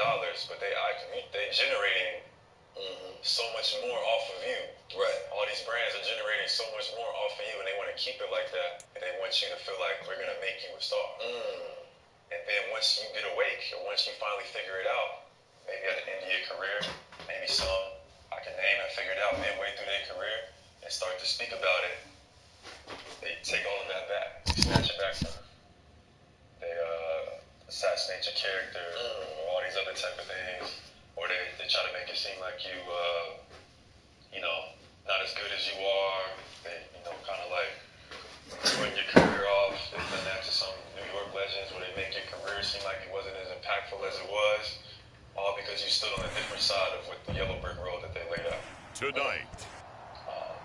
dollars, but they generating so much more off of you. Right. All these brands are generating so much more off of you, and they want to keep it like that. And they want you to feel like we're gonna make you a star. And then once you get awake, or once you finally figure it out, maybe at the end of your career, maybe some I can name and figure it out midway through their career and start to speak about it, they take all of that back. They snatch it back from them. They assassinate your character, or all these other type of things. Or they try to make it seem like you, not as good as you are. They, kind of like ruin your career off. They've done that to some New York legends where they make your career seem like it wasn't as impactful as it was. All because you stood on a different side of what the yellow brick road that they laid out. Tonight,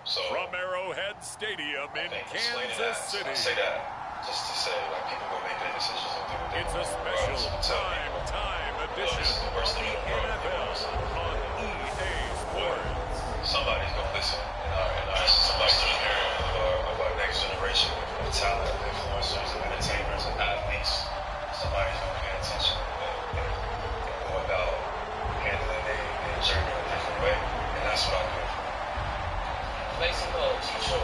from Arrowhead Stadium in Kansas City. I say that just to say, like, people go make their decisions and do what they It's a special prime-time edition of the NFL on EA Sports. Somebody's going to listen, and somebody's going to hear of our next generation of talent, of influencers, of entertainers, and athletes. Somebody's going to pay attention and go about handling their journey in a different way, and that's what I do. Make some noise, for sure.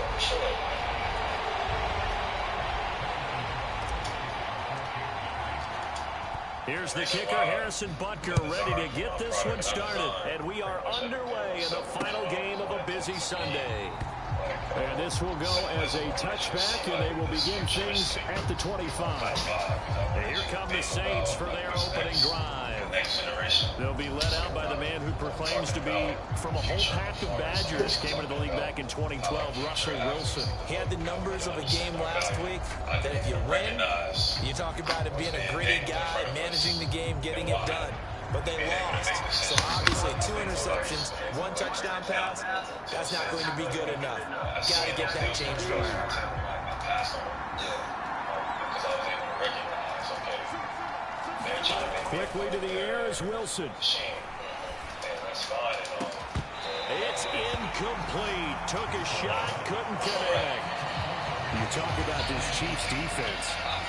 Here's the kicker, Harrison Butker, ready to get this one started. And we are underway in the final game of a busy Sunday. And this will go as a touchback, and they will begin things at the 25. And here come the Saints for their opening drive. They'll be led out by the man who proclaims to be from a whole pack of Badgers. Came into the league back in 2012, Russell Wilson. He had the numbers of a game last week that if you win, you talk about him being a gritty guy, managing the game, getting it done. But they lost. So obviously 2 interceptions, 1 touchdown pass, that's not going to be good enough. Got to get that changed around. Quickly to the air is Wilson. It's incomplete. Took a shot, couldn't connect. You talk about this Chiefs defense.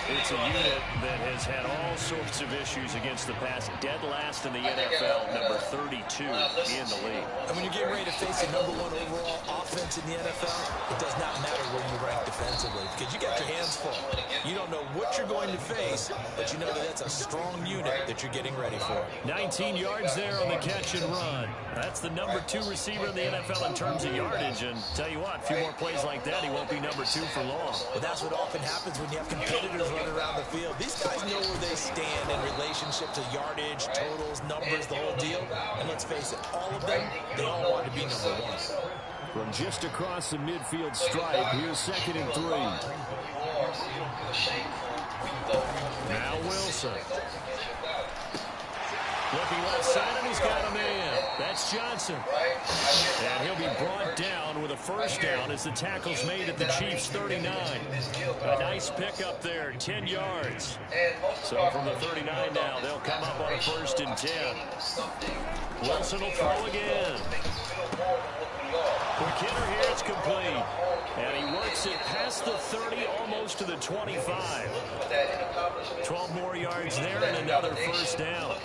It's a unit that has had all sorts of issues against the pass. Dead last in the NFL, number 32 in the league. And when you're getting ready to face a number 1 overall offense in the NFL, it does not matter where you rank defensively because you got your hands full. You don't know what you're going to face, but you know that that's a strong unit that you're getting ready for. 19 yards there on the catch and run. That's the number 2 receiver in the NFL in terms of yardage. And tell you what, a few more plays like that, he won't be number 2 for long. But that's what often happens when you have competitors running around the field. These guys know where they stand in relationship to yardage, totals, numbers, the whole deal. And let's face it, all of them, they all want to be number 1. From just across the midfield stripe, here's 2nd and 3. Now Wilson. Looking left side, and he's got a man. That's Johnson. And he'll be brought down with a first down as the tackle's made at the Chiefs' 39. A nice pickup there, 10 yards. So from the 39 now, they'll come up on a 1st and 10. Wilson will throw again. Quick hitter here, it's complete. And he works it past the 30, almost to the 25. 12 more yards there and another first down.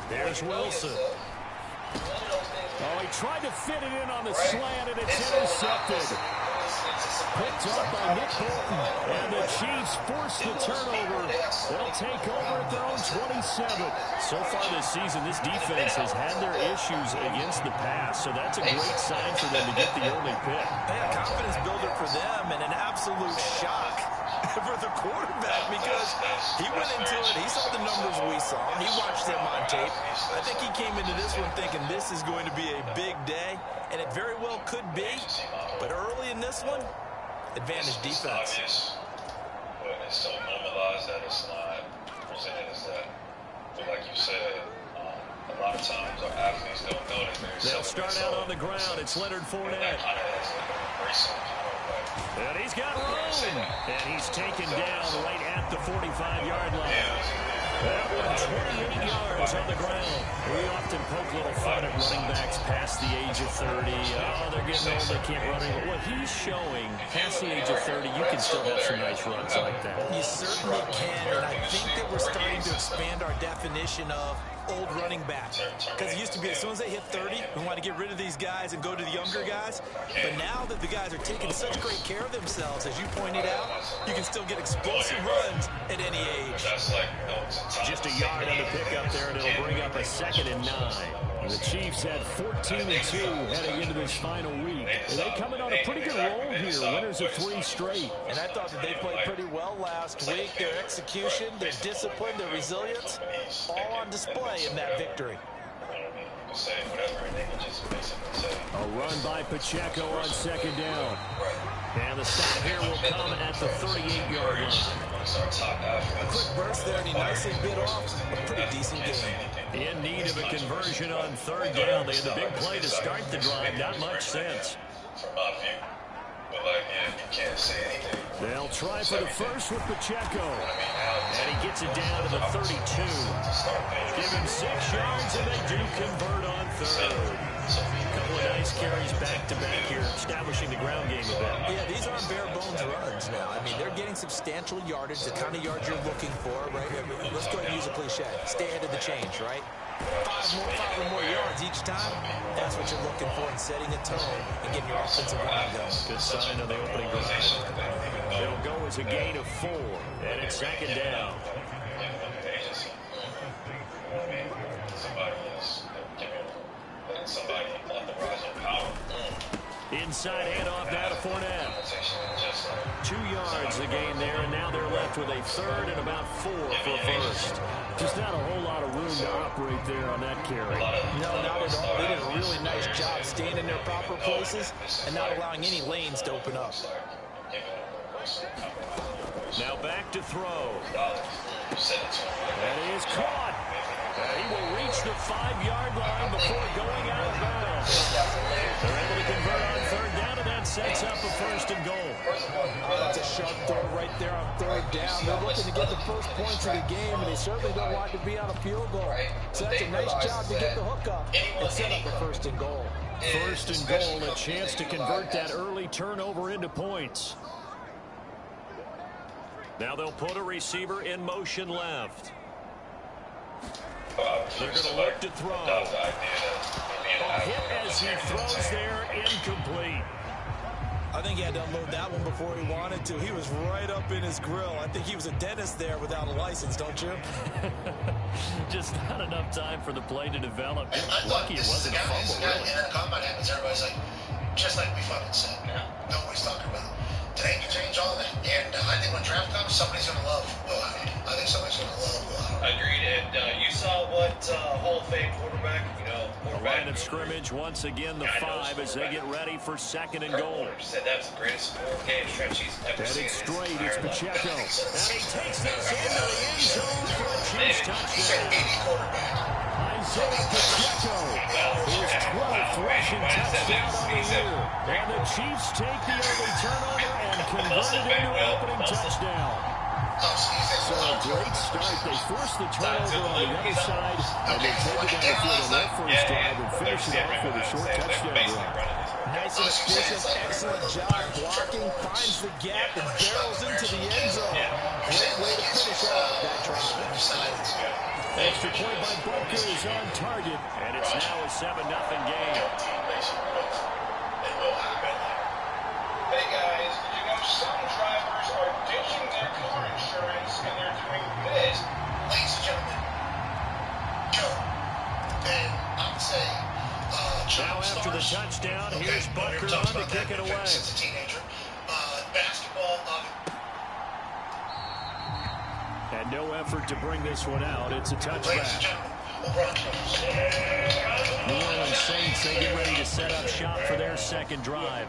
There's Wilson. Oh, he tried to fit it in on the slant, and it's intercepted. Picked up by Nick Bolton. And the Chiefs force the turnover. They'll take over at their own 27. So far this season, this defense has had their issues against the pass. So that's a great sign for them to get the early pick. A confidence builder for them and an absolute shock for the quarterback because he went into it. He saw the numbers we saw. He watched them on tape. I think he came into this one thinking this is going to be a big day, and it very well could be. But early in this one, advantage defense. Obvious, but it's so normalized that it's not presented as that. But like you said, a lot of times our athletes don't know that they'll start out on the ground. It's Leonard Fournette. And he's got room. And he's taken down right at the 45-yard line. That one, 28 yards on the ground. We often poke little fun at running backs past the age of 30. Oh, they're getting old, they can't run anymore. What he's showing, past the age of 30, you can still have some nice runs like that. You certainly can, and I think that we're starting to expand our definition of old running back. Because it used to be as soon as they hit 30, we want to get rid of these guys and go to the younger guys. But now that the guys are taking such great care of themselves, as you pointed out, you can still get explosive runs at any age. Just a yard on the pickup there, and it'll bring up a 2nd and 9. The Chiefs had 14-2 heading into this final week. And they coming on a pretty good roll here, winners of 3 straight. And I thought that they played pretty well last week. Their execution, their discipline, their resilience, all on display in that victory. A run by Pacheco on 2nd down. And the stop here will come at the 38-yard line. A quick burst there, and he nicely bit off a pretty decent game. In need of a conversion on 3rd down. They had the big play to start the drive. Not much sense. They'll try for the first with Pacheco. And he gets it down to the 32. Give him 6 yards, and they do convert on 3rd. A couple of nice carries back-to-back here, establishing the ground game a bit. Yeah, these aren't bare-bones runs now. I mean, they're getting substantial yardage, the kind of yards you're looking for, right? I mean, let's go ahead and use a cliche. Stay ahead of the change, right? 5 or more yards each time. That's what you're looking for in setting a tone and getting your offensive line going. Good sign on the opening drive. They'll go as a gain of 4, and it's 2nd down. Inside handoff now to Fournette. 2 yards the gain there, and now they're left with a 3rd and about 4 for first. Just not a whole lot of room to operate there on that carry. No, not at all. They did a really nice job staying in their proper places and not allowing any lanes to open up. Now back to throw. And he is caught. And he will reach the 5-yard line before going out of bounds. They're able to convert on 3rd down, and that sets up a 1st and goal. That's a sharp throw right there on 3rd down. They're looking to get the first points of the game, and they certainly don't want to be on a field goal. So that's a nice job to get the hook up and set up a 1st and goal. 1st and goal, a chance to convert that early turnover into points. Now they'll put a receiver in motion left. They're going to look to throw. A hit as he throws there, incomplete. I think he had to unload that one before he wanted to. He was right up in his grill. I think he was a dentist there without a license, don't you? Just not enough time for the play to develop. Lucky it wasn't a fumble, really. And then the combine happens, everybody's like, just like we fucking said. Yeah. Nobody's talking about it. Today can change all that. And I think when draft comes, somebody's going to love Will Howard. I think somebody's going to love Will Howard. Agreed. And you saw what Hall of Fame quarterback, the line of scrimmage once again the 5 as they get ready for 2nd and goal. Said that was the greatest game stretch he's ever seen. Heading straight, it's Pacheco. And he takes this into the end zone for a Chiefs touchdown. Isaiah Pacheco, his 12th rushing touchdown on the year. And the Chiefs take the early turnover and convert it into an opening touchdown. So a great start. They force the turnover on the other side, and they take it down the field on their first drive and finish it off with a short touchdown drive. Nice and efficient, excellent job blocking, finds the gap, and barrels into the end zone. Great way to finish out that drive. Extra point by Butker is on target, and it's now a 7-0 game. Hey guys, did you know some drivers are ditching their car insurance and they're doing this? Ladies and gentlemen, Joe, and I'm saying, now after the touchdown, here's Butker on to kick it away. Since a teenager, basketball. And no effort to bring this one out. It's a touchback. New Orleans Saints, they get ready to set up shop for their 2nd drive.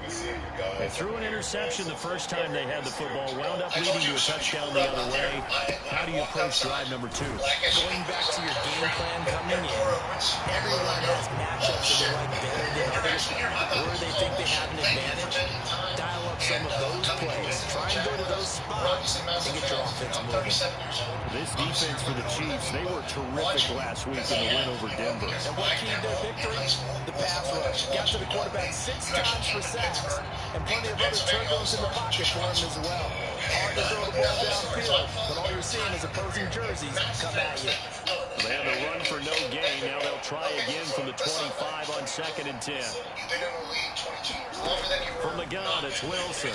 They threw an interception the first time they had the football, wound up leading to a touchdown the other way. How do you approach drive number 2? Going back to your game plan coming in, everyone has matchups that they like better than others, or they think they have an advantage. Dial up some of those plays. Try and go to those spots and get your offense moving. This defense for the Chiefs, they were terrific last week in the win over Denver. And what keyed their victory? The pass rush. Got to the quarterback 6 times for sacks, and plenty of other turnovers in the pocket for him as well. Hard to throw the ball downfield, but all you're seeing is opposing jerseys come at you. They had to run for no gain. Now they'll try again from the 25 on 2nd and 10. From the gun, it's Wilson.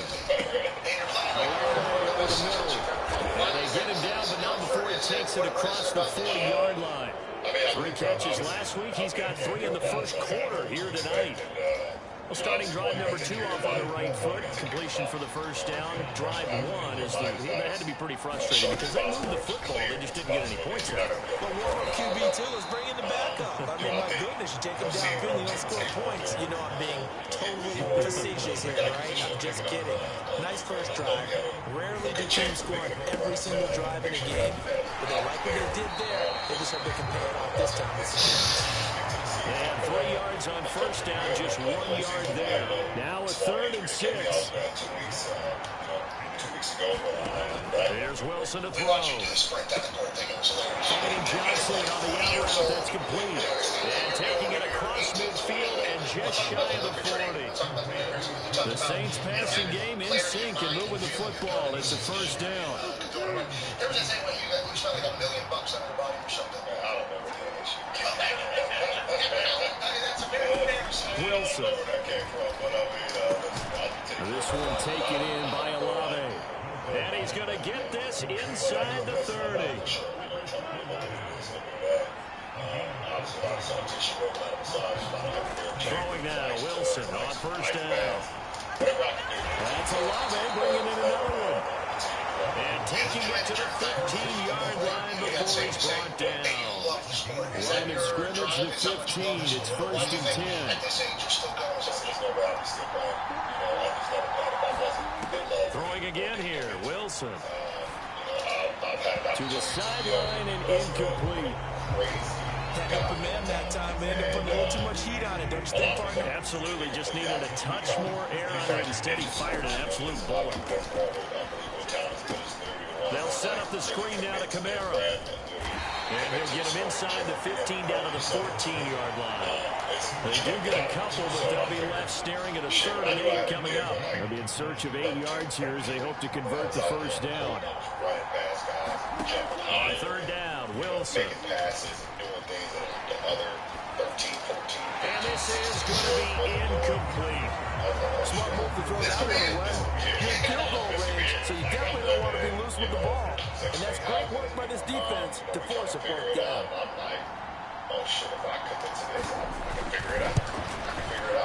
Over the middle. And they get him down, but not before he takes it across the 40-yard line. 3 catches last week. He's got 3 in the first quarter here tonight. Well, starting drive number 2 off on the right foot. Completion for the first down. Drive 1 is that had to be pretty frustrating because they moved the football. They just didn't get any points out of it. But warm-up QB2 is bringing the backup. I mean, my goodness, you take him downfield and you don't score points. You know I'm being totally facetious here, right? I'm just kidding. Nice first drive. Rarely do teams score on every single drive in a game. But they like what they did there. They just hope they can pay it off this time. They had 3 yards on first down, just 1 yard there. Now a 3rd and 6. There's Wilson to throw. Finding Johnson on the out route, that's complete. And taking it across midfield and just shy of the 40. The Saints passing game in sync and moving the football. It's a first down. There was that thing where you spent like $1 million on your body or something. I don't remember. Wilson. This one taken in by Olave. And he's going to get this inside the 30. Throwing now, Wilson on first down. That's Olave bringing in another one. And taking it to the 15-yard line before he's brought down. Line of scrimmage to 15. It's 1st and 10. Throwing again here, Wilson. To the sideline and incomplete. Had open man that time, man. They put a little too much heat on it, don't you think, partner? Absolutely. Just needed a touch more air on it. Instead, he fired an absolute bullet. They'll set up the screen now to Kamara. And he'll get him inside the 15 down to the 14-yard line. They do get a couple, but they'll be left staring at a 3rd and 8 coming up. They'll be in search of 8 yards here as they hope to convert the first down. On 3rd down, Wilson. And this is going to be incomplete. Smart move to throw that one away. You're in field goal range, so you definitely don't want to be loose with the ball. And that's great work by this defense to force a 4th down.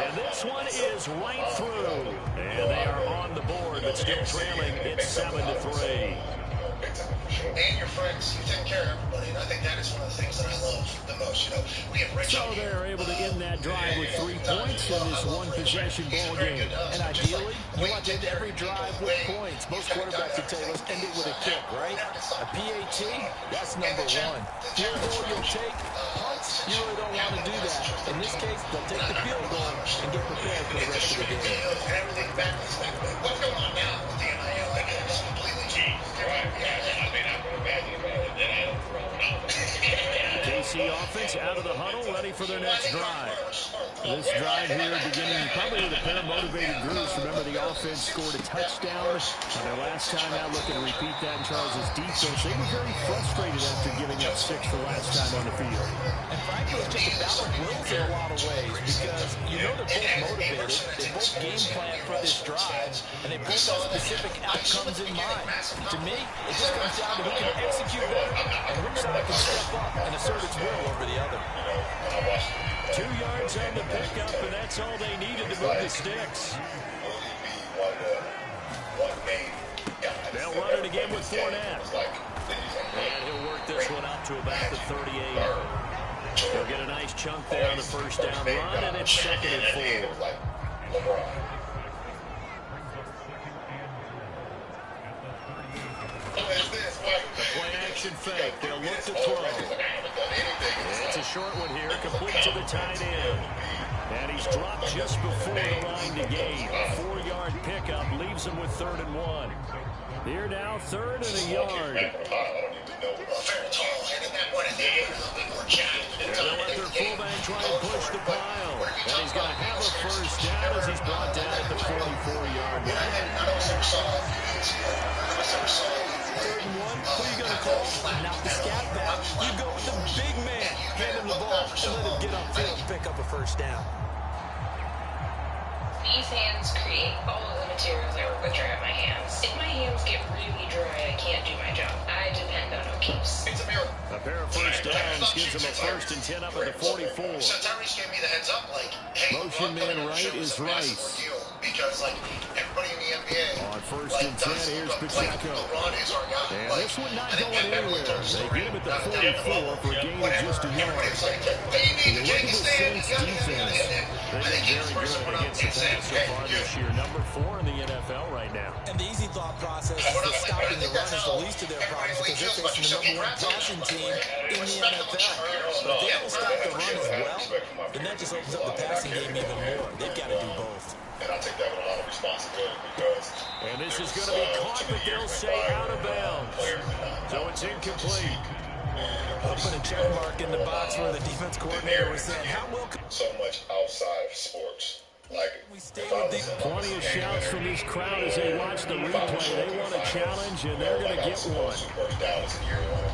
And this one is right through. And they are on the board, but still trailing. It's 7-3. And your friends, you take care of everybody, and I think that is one of the things that I love the most. You know, we have Rich. So they're able to end that drive with 3 points in this one-possession ball game. And ideally, you want to end every drive with points. Most quarterbacks would tell you, let's end it with a kick, right? A PAT, that's number 1. Field goal you'll take, punts, you really don't want to do that. In this case, they'll take the field goal and get prepared for the rest of the game. What's going on now with the NIL? Like, it's completely changed. KC offense out of the huddle, ready for their next drive. This drive here beginning probably with a pair of motivated groups. Remember, the offense scored a touchdown their last time out. Looking to repeat that in Charles' defense. They were very frustrated after giving up 6 the last time on the field. And frankly, it's just a battle of wills in a lot of ways because you know they're both motivated. They both game plan for this drive, and they both have specific outcomes in mind. To me, it just comes down to who can execute better and which side can step up and assert its will over the other. 2 yards on the pickup, and that's all they needed to move the sticks. They'll run it again with Fournette. And he'll work this one out to about the 38. He'll get a nice chunk there on the first down run, and it's 2nd and 4. The play action fake. They'll look to throw. It's a short one here, complete to the tight end. And he's dropped just before the line to gain. A 4-yard pickup leaves him with 3rd and 1. Here now, 3rd and a yard. Very tall, and at that point, I think They'll let their fullback try and push the pile. And he's going to have a first down as he's brought down at the 44-yard line. 3rd and 1, who are you going to call? Not the scat back. You go with the big man. Hand him the ball and let him get upfield and pick up a first down. These hands create all of the materials I work with dry on my hands. If my hands get really dry, I can't do my job. I depend on O'Keefe's. It's a miracle. A pair of first downs gives him a 1st and 10 up at the 44. So Tyrese gave me the heads up, like, hey, Motion man right is Rice. Because, like, everybody in the NBA On 1st and 10, here's Pacheco. LeBron is our guy. And this one not going anywhere. They get him at the 44 for a gain of just a yard. You Look at the Saints defense. They've been very good against the pass so far this year. Number 4 in the NFL right now. And the easy thought process is that stopping the run is the least of their problems because they're facing the number 1 passing team in the NFL. But if they don't stop the run as well, then that just opens up the passing game even more. They've got to do both. And I take that with a lot of responsibility because... And this is going to be caught, but they'll say out of bounds. So it's incomplete. I'll put a check mark in the box where the defense coordinator was saying, how will... So much outside of sports. Like, we stay with the... Plenty of shouts from this crowd as they watch the replay. They want a challenge, and they're going to get one. First down is in year 1.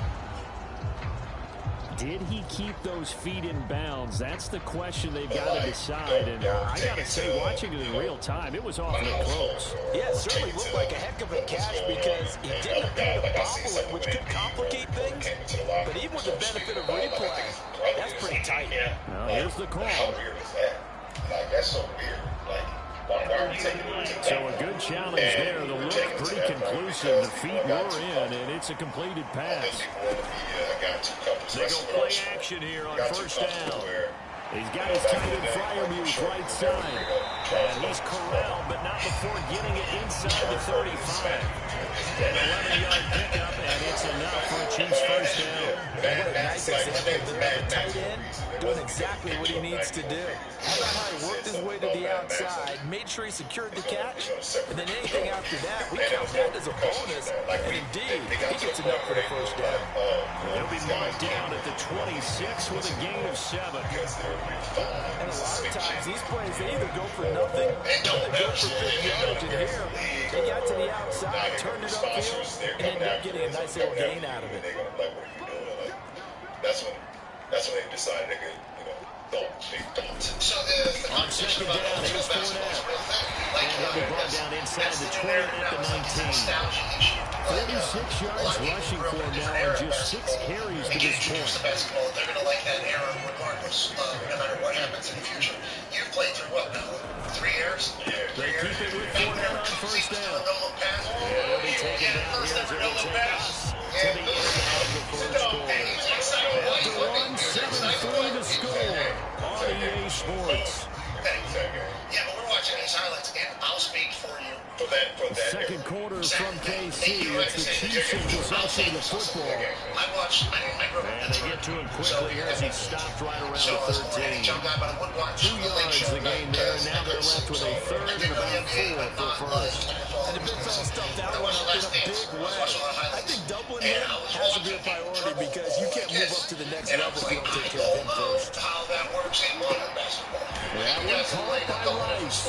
Did he keep those feet in bounds? That's the question they've got to decide. And I got to say, watching it in real time, it was awfully close. Yeah, it certainly looked like a heck of a catch because he didn't appear to bobble it, which could complicate things. But even with the benefit of replay, that's pretty tight. Now, here's the call. How weird is that? Like, that's so weird. Like, why are you taking it to the So a good challenge there. The look pretty conclusive. The feet were in, and it's a completed pass. They go play action here on 1st down. He's got his tight end Freiermuth right side. And he's corralled, but not before getting it inside the 35. An 11-yard pickup, and it's enough for a Chiefs first down. And what a nice example of the tight end doing exactly what he needs to do. How about how he worked his way to the outside, made sure he secured the catch, and then anything after that, we count that as a bonus. And indeed, he gets enough for the first down. He'll be marked down at the 26 with a gain of 7. And a lot of times, these plays, they either go for nothing or they go for big yardage. And here, they got to the outside, turned it upfield, and ended up getting a nice little gain out of it. That's when they decided they could, don't. So the conversation about basketball is a real thing. Like, And he'll be brought down inside the 20 at the 19. 46 yards rushing for him now and just 6 carries to this point. They're going to like that era regardless, no matter what happens in the future. You've played through what now? 3 years? They keep it with 4 down on first down. They'll be taken down here as it will take us to the end of the first quarter. After 1-7-3 to score on EA Sports. Yeah, but we're watching these highlights, and I'll speak for you. The second quarter from KC. It's the Chiefs in possession of the football. And they get to him quickly here as he stopped right around the 13. 2 yards the gain there, and now they're left with a 3rd and about 4 for first. And the big fella stuffed that one up in a big way. I think doubling him has to be a priority because you can't move up to the next level if you don't take care of him first. How that works in modern basketball. That one caught by Rice.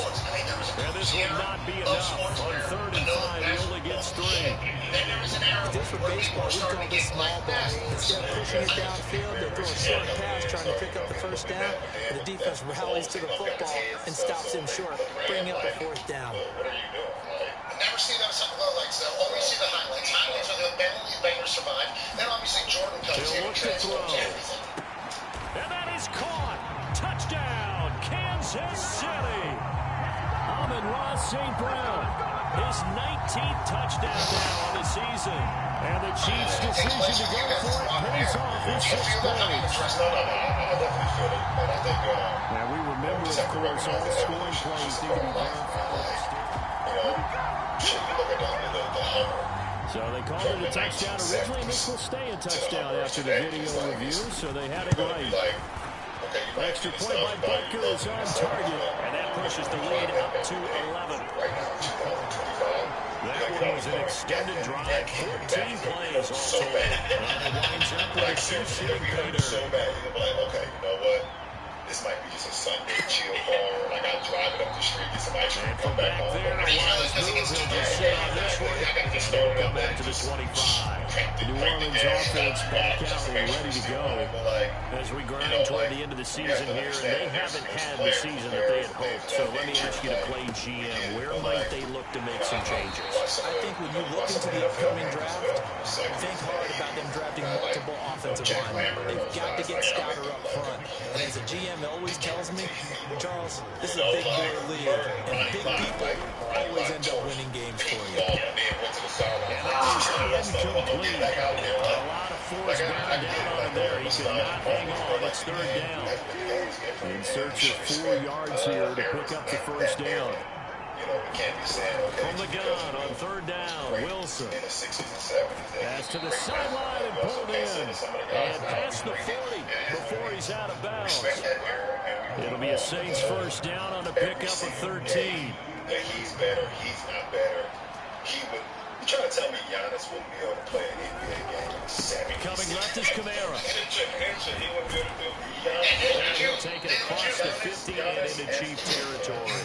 And this will not be enough. On 3rd and 5, he only gets 3. This for baseball, we call this small ball. Instead of pushing it downfield, they throw a short pass trying to pick up the first down. And the defense rallies to the football and stops him short, bringing up a 4th down. Never see them some lowlights though. Only see the highlights. Highlights are the Bengals survive. Then obviously Jordan comes in and transforms everything. And that is caught. Touchdown, Kansas City. Amon-Ra St. Brown, his 19th touchdown now on the season. And the Chiefs' decision to go for it pays off with 6 points. Now we remember, of course, all scoring plays need to be verified. So they called it a touchdown originally, and this will stay a touchdown after the video review, so they had it right. Extra point by Butker is on target, and that pushes the lead up to 11. That one was an extended drive, 14 plays all told. And it winds up with a two-seater beater. So bad, you're like, okay, you know what? This might be just a Sunday chill bar. Like, I'll drive it up the street, get some ice cream, come back home. There, Wise move. He'll just sit on this one. They'll come back to the 25. The New Orleans offense back out and ready to go as we grind toward the end of the season here. They haven't had the season that they had hoped. So let me ask you to play GM. Where might they look to make some changes? I think when you look into the upcoming draft, think hard about them drafting multiple offensive linemen. They've got to get Stouter up front. And as a GM always tells me, Charles, this is a big boy league, and big people always end up winning games for you. And that is incomplete. A lot of force bearing down on him there. He could not hang on. It's third down. In search of 4 yards here to pick up the first down. From the gun on third down, Wilson. Pass to the sideline and pulled in. And past the 40 before he's out of bounds. It'll be a Saints first down on a pickup of 13. He's better. He's not better. He would. You trying to tell me Giannis wouldn't be able to play an NBA game in 70? Coming left is Kamara. He wouldn't be able to do And he'll take it across the 50 and into Chief territory.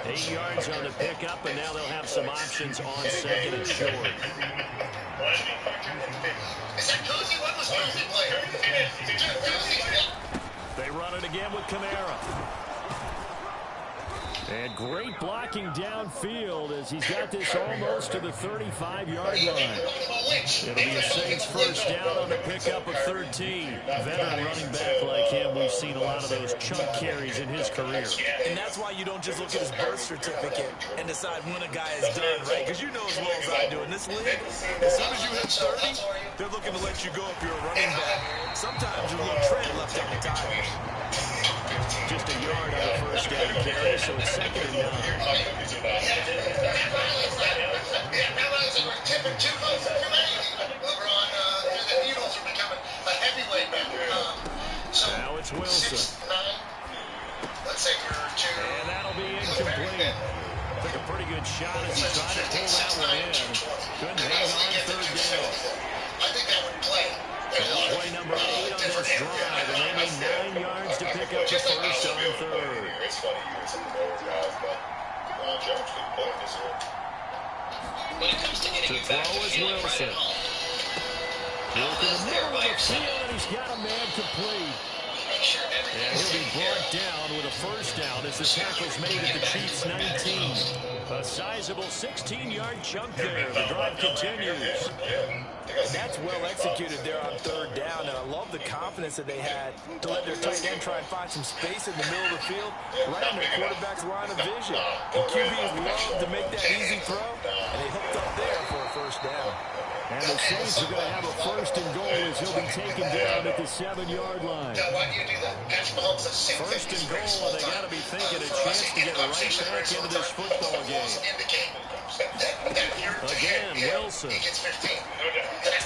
8 yards on the pickup, and now they'll have some options on second and short. Is that Cozy? What was Cozy playing? They run it again with Kamara. And great blocking downfield as he's got this almost to the 35-yard line. It'll be a Saints first down on a pickup of 13. Veteran running back like him, we've seen a lot of those chunk carries in his career. And that's why you don't just look at his birth certificate and decide when a guy is done, right? Because you know as well as I do, in this league, as soon as you hit 30, they're looking to let you go if you're a running back. Sometimes your little tread left on the tires. Just a yard on the first down carry, so it's second and 9. Yeah, we're tipping too close to over on the Eagles are becoming a heavyweight now. So now it's Wilson. 6'9". Let's say you're 2. And that'll be incomplete. Took a pretty good shot as he tried to pull that one in. Couldn't hang on third down. I think that would play. Play number 8 on this drive, and they need 9 yards to pick up the first on third. It's funny you some of those guys, but Jones couldn't play this year. When it comes to getting you back to feeling right at home, Look in the middle of the field, and he's got a man complete. And he'll be brought down with a first down as the tackle's made at the Chiefs' 19. A sizable 16-yard chunk there. The drive continues. And that's well executed there on third down, and I love the confidence that they had to let their tight end try and find some space in the middle of the field, right in their quarterback's line of vision. And QBs love to make that easy throw, and they hooked up there for a first down. And the Saints are going to have a first and goal as he'll be taken down at the 7-yard line. Now, why do you do that? First and goal, and they got to be thinking a chance to get right back into this football game. Again, Wilson. He gets 15. A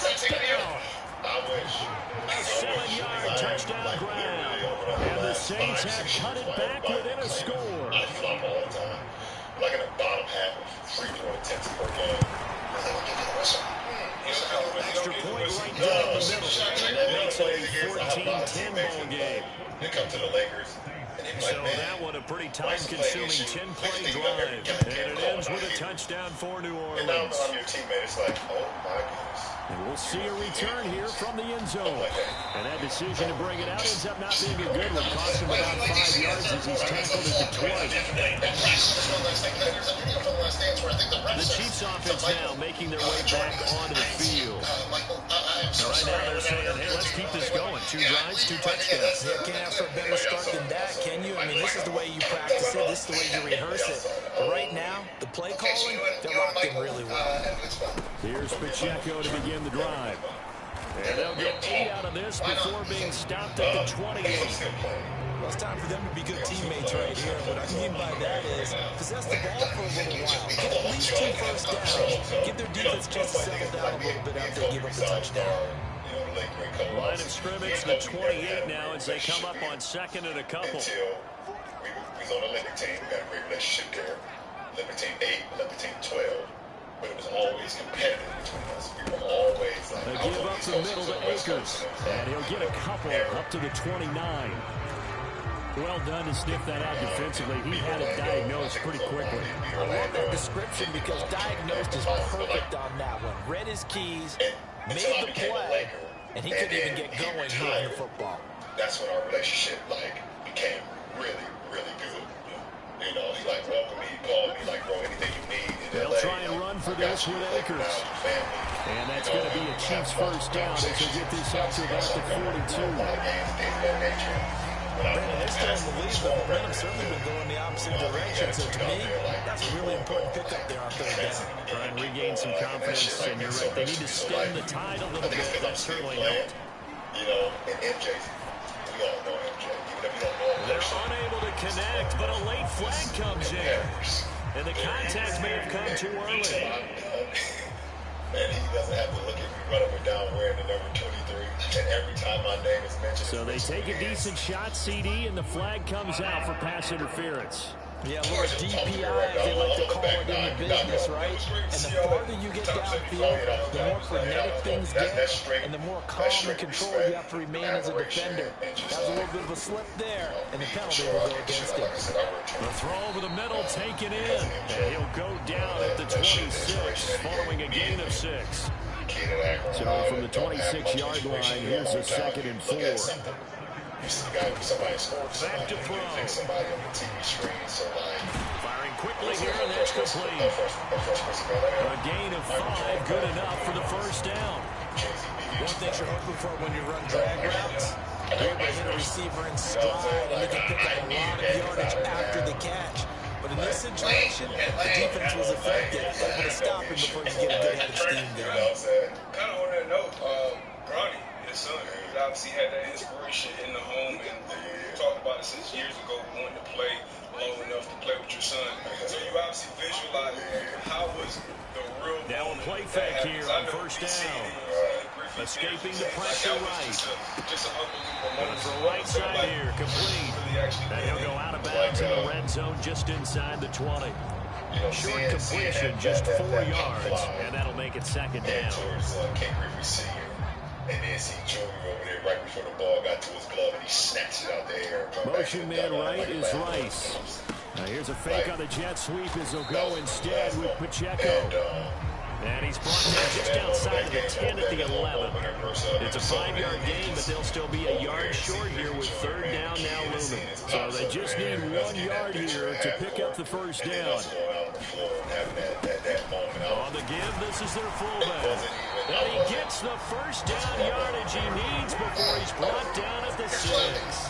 7-yard touchdown grab. And the Saints have cut it back within a score. I flop all the time. I'm like in the bottom half of free-throw attempts per game. Extra point right down the middle. And that makes it a 14-10 ball game. They come to the Lakers. So that one a pretty time-consuming 10-play drive. And it ends with a touchdown for New Orleans. And now I'm your teammate. It's like, oh my goodness. And we'll see a return here from the end zone. And that decision to bring it out ends up not being a good one. Cost him about 5 yards as he's tackled at the 20. The Chiefs offense now making their way back onto the field. Right now they're saying, hey, let's keep this going. 2 drives, 2 touchdowns. You can't ask for a better start than that, can you? I mean, this is the way you practice it. This is the way you rehearse it. But right now, the play calling, they're locked in really well. Here's Pacheco to begin the drive. And they'll get 8 out of this before being stopped at the 28. Well, it's time for them to be good teammates right here. What I mean by that is possess the ball for a little while. Get at least 2 first downs. Give their defense a chance to settle down a little bit after they give up the touchdown. the late great Coach. Line of scrimmage to 28 now as they come up on second and a couple. Until we was on the Olympic team, we got a great relationship there. Olympic team 8, Olympic team 12. But it was always competitive between us. We were always like, they give up the middle to Akers, and he'll get a couple up to the 29. Well done to sniff that out defensively. He had it diagnosed pretty quickly. I love that description because diagnosed is perfect on that one. Read his keys, made the play, and he couldn't even get going moving the football. That's when our relationship became really, really good. You know, he welcomed me, he called me, bro, anything you need. They'll try and run for this with Akers. And that's going to be a Chiefs first down as they get this up to about the 42. Brandon, they're still in the lead, but momentum's certainly been going the opposite direction. So to me, that's a really important pickup there on third down. Try and regain some confidence, and you're right. They need to stem the tide a little bit. That certainly helped. You know, and MJ, we all know MJ. Even if you don't know him, they're unable to connect, but a late flag comes in. And the contact may have come too early. And he doesn't have to look at me running me down wearing the number 23. And every time my name is mentioned. So they take a decent shot, CD, and the flag comes out for pass interference. Yeah, a little DPI, as they like to call it in the business, right? And the farther you get downfield, the more frenetic things get, and the more calm and controlled you have to remain as a defender. That was a little bit of a slip there, and the penalty will go against him. The throw over the middle taken in, and he'll go down at the 26, following a gain of 6. So from the 26-yard line, here's a 2nd and 4. Somebody scored back to throw. Somebody on the TV screen, so firing quickly here, and that's complete. A gain of 5, good enough for the first down. One thing you're hoping for when you run drag routes, you're able to hit a receiver in stride, and you can pick up a lot of yardage after the catch. But in this situation, the defense was effective, able to stop him before he could get a good head of steam there. Kind of on that note, Bronny, his son, he obviously had that inspiration in the home, and you talked about it since years ago, wanting to play long enough to play with your son. So you obviously visualize how was the real now a play fake here on first down. Escaping the pressure right. Just an unbelievable for right side here, complete. And he'll go out of bounds in the red zone just inside the 20. Short completion, just 4 yards, and that'll make it 2nd down. And then see Junior over there right before the ball got to his glove, and he snatched it out the air. Motion man right is Rice. Now here's a fake on the jet sweep as he'll go instead with Pacheco. And he's brought down just outside of the 10 at the 11. It's a 5-yard gain, but they'll still be a yard short here with 3rd down now looming. So they just need 1 yard here to pick up the first down. On the give, this is their fullback. And he gets the first down yardage he needs before he's brought down at the 6.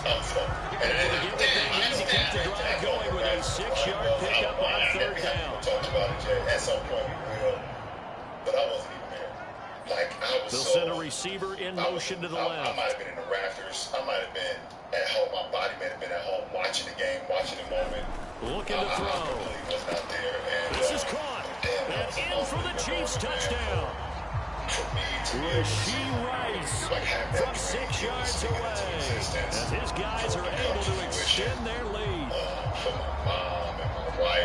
And they get what they need to keep the drive going with a 6-yard pickup on 3rd down. At some point we will, but I wasn't even there. They'll send a receiver in motion to the left. I might have been in the rafters. I might have been at home. My body might have been at home watching the game, watching the moment. Looking to throw. I was not there. And, this is caught. And in for the Chiefs touchdown. Rashee Rice from 6 yards away. As his guys are able to extend their lead.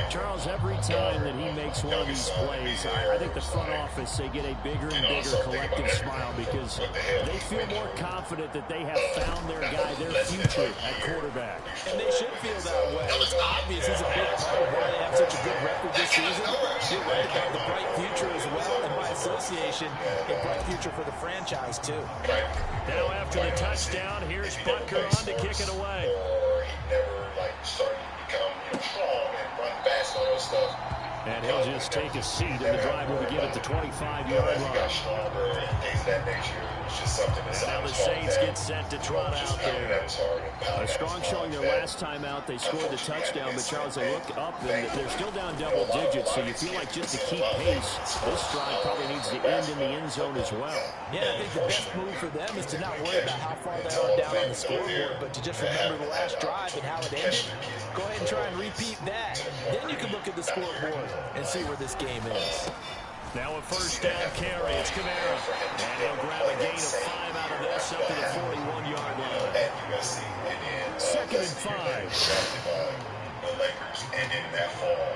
Charles, every time that he makes one of these plays, I think the front office, they get a bigger and bigger collective smile because they feel more confident that they have found their guy, their future at quarterback. And they should feel that way. It's obvious he's a big part of why they have such a good record this season. You're right about the bright future as well, and by association, a bright future for the franchise, too. Now after the touchdown, here's Butker on to kick it away. He never, started to become, strong and run fast and all that stuff. And he'll just take a seat, and the drive will begin at the 25-yard line. Got stronger and things of that nature. It was just something that's now the Saints get set to trot out there. A strong showing their last time out. They scored the touchdown, but Charles, they look up, and they're still down double digits, so you feel like just to keep pace, this drive probably needs to end in the end zone as well. Yeah, I think the best move for them is to not worry about how far they are down on the scoreboard, but to just remember the last drive and how it ended. Go ahead and try and repeat that. Then you can look at the scoreboard and see where this game is. Now a first down carry. It's Kamara. And he'll grab a gain of 5 get drafted by the Lakers, and then in that fall,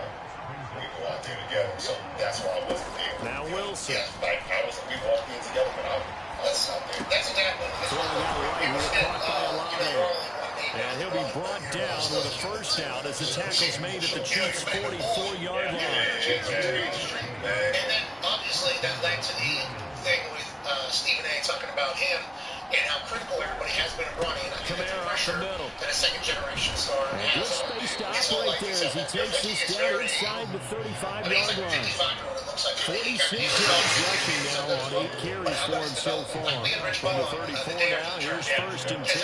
we go out there together. So that's why I wasn't there. Now Wilson. Yeah, like we walked in together, but I was out there. That's exactly. Throwing out right here, caught by Olave. And he'll be brought down with a first down as the tackle's made at the Chiefs' 44-yard line. And then, obviously, that led to the thing with Stephen A. talking about him and how critical everybody has been of Bronny. And I think that's the pressure that a second-generation star has. Good space to operate there as he takes this down inside the 35-yard line. 46 yards rushing now on 8 carries for him so far. From the 34 now, here's first and 10.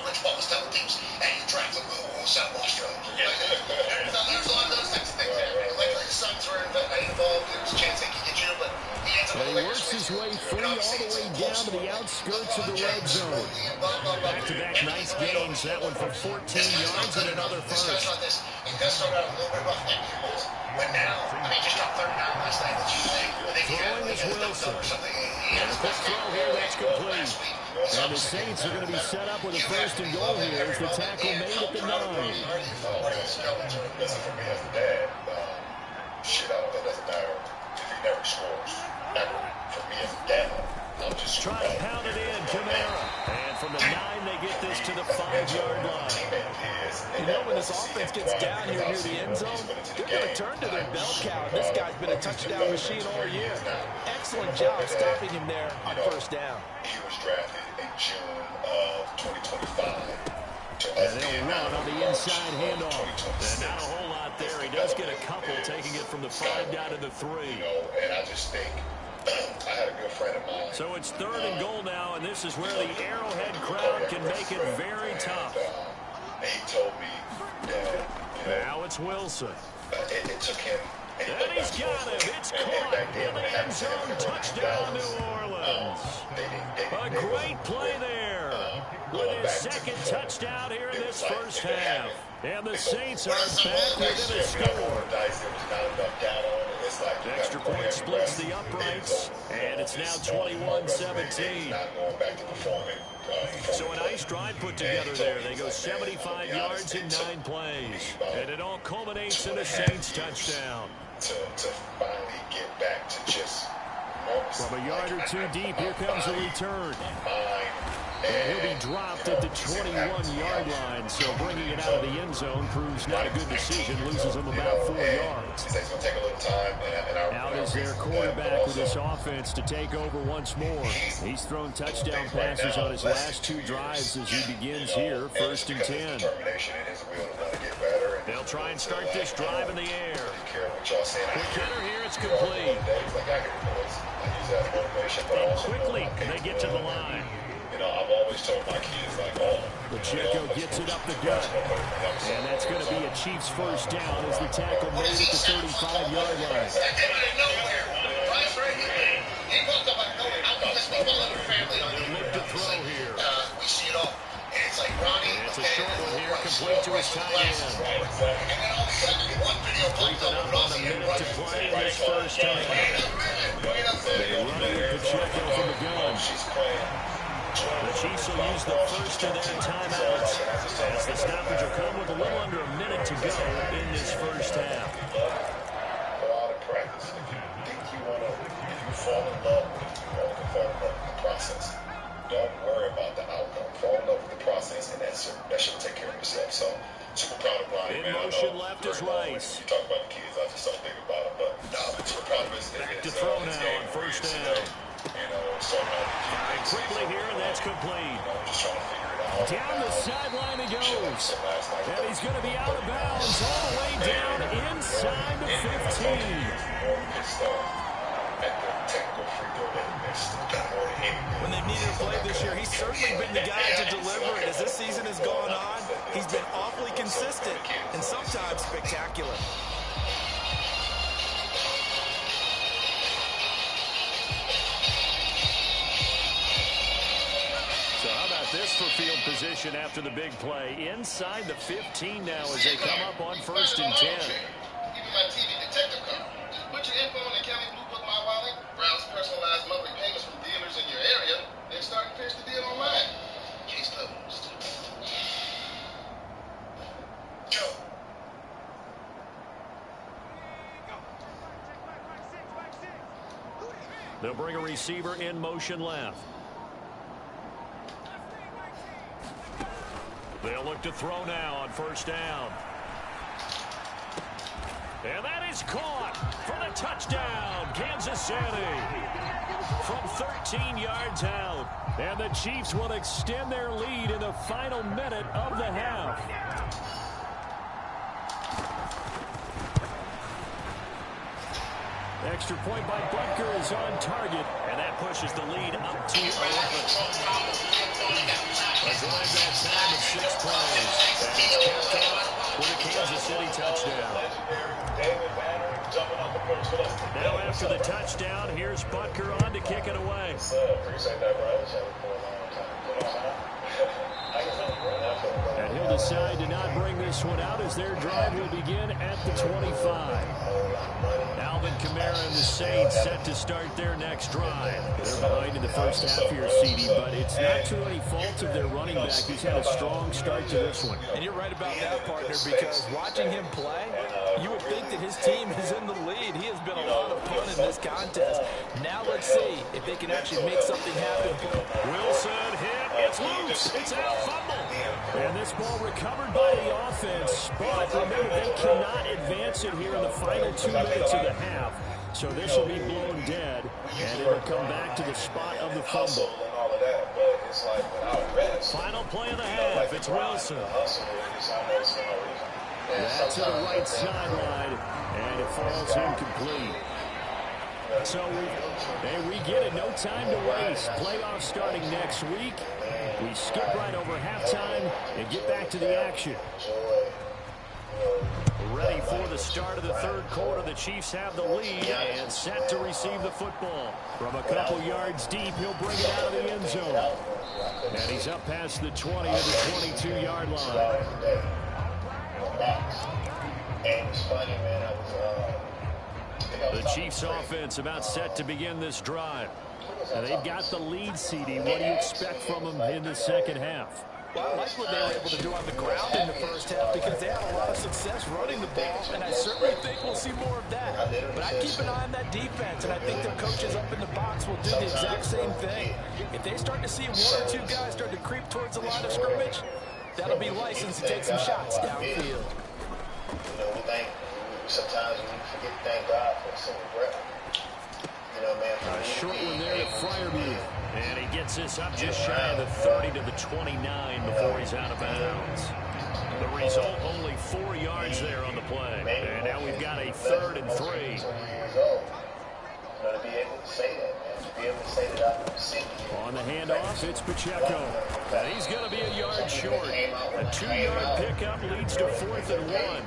Rich Paul was telling teams, hey, you draft him, we'll sell Washington. There's a lot of those types of things happening. Like the Suns were involved, there was a chance they could get you, but he ends up he works his way free all the way down to the outskirts of the red zone. Back-to-back nice gains, that one for 14 yards and another first. He does start out a little bit rough that year, but now, he just dropped 39 last night. Throwing is Wilson. And a quick throw here, that's complete. And the Saints are going to be set up with a first and goal here as the tackle made at the 9. Listen, for me as a dad, it doesn't matter if he never scores. Ever. For me as a dad, I'm just trying to pound it in, Kamara. And from the 9, they get this to the 5-yard line. You know, when this offense gets down here near the end zone, they're going to turn to their bell cow. This guy's been a touchdown machine all year. Excellent job stopping him there on first down. He was drafted in June of 2025. And they'll run on the inside handoff. And not a whole lot there. He does get a couple, taking it from the 5 down to the 3. And I just think I had a good friend of mine. So it's 3rd and goal now, and this is where the Arrowhead crowd can make it very tough. He told me that, now it's Wilson. It took him. And he's got him. It's caught in the end zone. Touchdown, New Orleans. A great play there. With his second touchdown here in this first half. And the Saints are back within a score. Extra point splits the uprights. And it's now 21-17. So a nice drive put together there. They go 75 yards in 9 plays. And it all culminates in a Saints touchdown. To finally get back to just from a yard or 2 deep, here comes a return. And he'll be dropped at the 21-yard line, so bringing it out of the end zone proves not a good decision, loses him about 4 yards. It's going to take a little time. Out is their quarterback with this offense to take over once more. He's thrown touchdown passes on his last 2 drives as he begins here, 1st and 10. They'll try and start this drive in the air. Quick hitter here, it's complete. And quickly, they get to the line. I've always told my kids, Pacheco gets it up the gut. And that's going to be a Chiefs first down as the tackle made at the 35-yard line. They'll look to throw here. We see it all. And it's like Ronnie. It's a short one here, complete to his tight end. And then all of a sudden, one video pops up with On a minute to play in this first half. They run it Pacheco from the gun. The Chiefs will use the first of their timeouts as the stoppage will come with a little under a minute to go in this first half. Go out and practice. If you fall in love with the process, don't worry about the outcome. Fall in love with the process, and that should take care of itself. So, super proud of Bronny. In motion, left is Rice. You talk about the kids, I just don't think about it, but super proud of his. Back to throw now on first down. And quickly here, and that's complete. Down the sideline he goes. And he's going to be out of bounds all the way down inside the 15. When they've needed a play this year, he's certainly been the guy to deliver it. As this season has gone on, he's been awfully consistent and sometimes spectacular. This for field position after the big play. Inside the 15 now as they come up on 1st and 10. Even my TV detective code. Just put your info in the County Blue Book My Wallet, browse personalized monthly payments from dealers in your area, then start and finish the deal online. Case closed. They'll bring a receiver in motion left. They'll look to throw now on first down. And that is caught for the touchdown, Kansas City. From 13 yards out. And the Chiefs will extend their lead in the final minute of the half. Extra point by Butker is on target, and that pushes the lead up to 11. A drive that time of 6 plays, and it's capped off with a Kansas City touchdown. Now after the touchdown, here's Butker on to kick it away. And he'll decide to not bring this one out as their drive will begin at the 25. Alvin Kamara and the Saints set to start their next drive. They're behind in the first half here, CD, but it's not to any fault of their running back who's had a strong start to this one. And you're right about that, partner, because watching him play, you would think that his team is in the lead. He has been a lot of fun in this contest. Now let's see if they can actually make something happen. Wilson hit. It's loose. It's out, fumble. And this ball recovered by the offense, but remember, they cannot advance it here in the final 2 minutes of the half. So this will be blown dead, and it will come back to the spot of the fumble. Final play of the half. It's Wilson. That's to the right sideline, and it falls incomplete. So we get it. No time to waste. Playoffs starting next week. We skip right over halftime and get back to the action. Ready for the start of the third quarter. The Chiefs have the lead and set to receive the football. From a couple yards deep, he'll bring it out of the end zone. And he's up past the 20 to the 22-yard line. The Chiefs offense about set to begin this drive. And they've got the lead, CD. What do you expect from them in the second half? Well, I like what they were able to do on the ground in the first half because they had a lot of success running the ball, and I certainly think we'll see more of that. But I keep an eye on that defense, and I think their coaches up in the box will do the exact same thing. If they start to see 1 or 2 guys start to creep towards the line of scrimmage, that'll be license to take some shots downfield. You know, we think sometimes we forget to thank God for a single breath. You know, man. A short one there to Freiermuth. And he gets this up just shy of the 30 to the 29 before he's out of bounds. The result, only 4 yards there on the play. And now we've got a 3rd and 3. To be able to say that, man. To be able to say that I've seen you. On the handoff, it's Pacheco. And he's going to be a yard short. A 2-yard pickup leads to 4th and 1.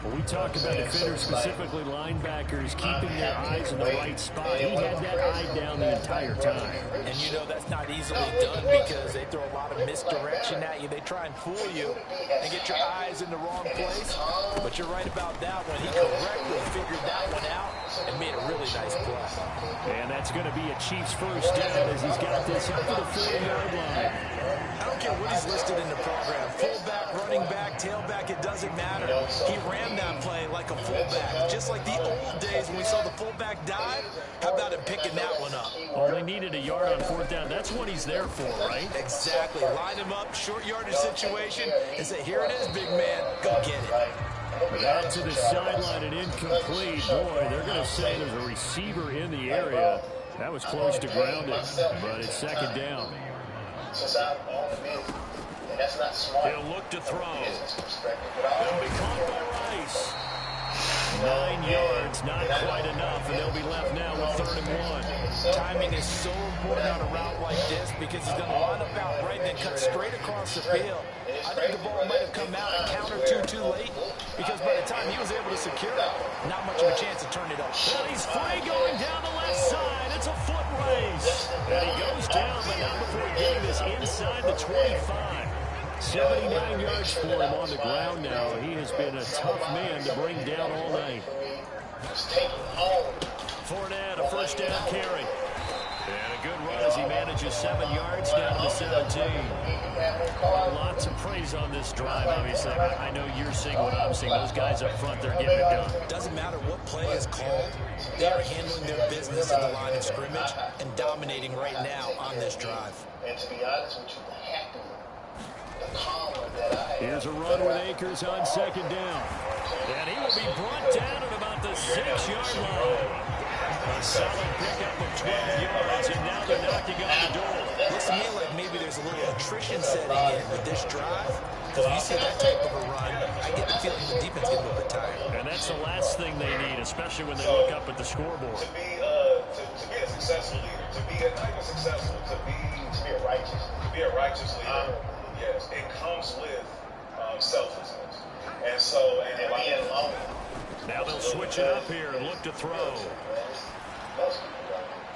When we talk about defenders, specifically linebackers, keeping their eyes in the right spot, he had that eye down the entire time. And you know that's not easily done because they throw a lot of misdirection at you. They try and fool you and get your eyes in the wrong place. But you're right about that one. He correctly figured that one out and made a really nice play. And that's going to be a Chiefs first down as he's got this up to the 40-yard line. I don't care what he's listed in the program. Fullback, running back, tailback, it doesn't matter. He ran that play like a fullback. Just like the old days when we saw the fullback dive, how about him picking that one up? Only needed a yard on 4th down. That's what he's there for, right? Exactly. Line him up, short yardage situation, and say, here it is, big man. Go get it. Out to the sideline and incomplete. Boy, they're going to say there's a receiver in the area. That was close to grounded, but it's 2nd down. He'll look to throw. It'll be caught by Rice. 9 yards, not quite enough, and they'll be left now with 3rd and 1. Timing is so important on a route like this because he's going to line up out right and then cut straight across the field. I think the ball might have come out and countered too late because by the time he was able to secure it, not much of a chance to turn it up. Well, he's free going down the left side. It's a foot race. And he goes down, but not before getting this inside the 25. 79 yards for him on the ground now. He has been a tough man to bring down all night. Fournette, a first down carry. And a good as he manages 7 yards down to the 17. Lots of praise on this drive, obviously. I know you're seeing what I'm seeing. Those guys up front, they're getting it done. Doesn't matter what play is called. They are handling their business in the line of scrimmage and dominating right now on this drive. And to be honest with you, the calmer that I am. Here's a run with Akers on second down. And he will be brought down at about the 6-yard line. A solid pickup of 12 yards, and now they're knocking on the door. Looks to me like maybe there's a little attrition setting in with this drive. Because when you see that type of a run, I get the feeling the defense gets a little bit tired. And that's the last thing they need, especially when they look up at the scoreboard. To be a successful leader, not even successful, to be a righteous leader, yes, it comes with selflessness. And being alone. Now they'll switch it up here and look to throw.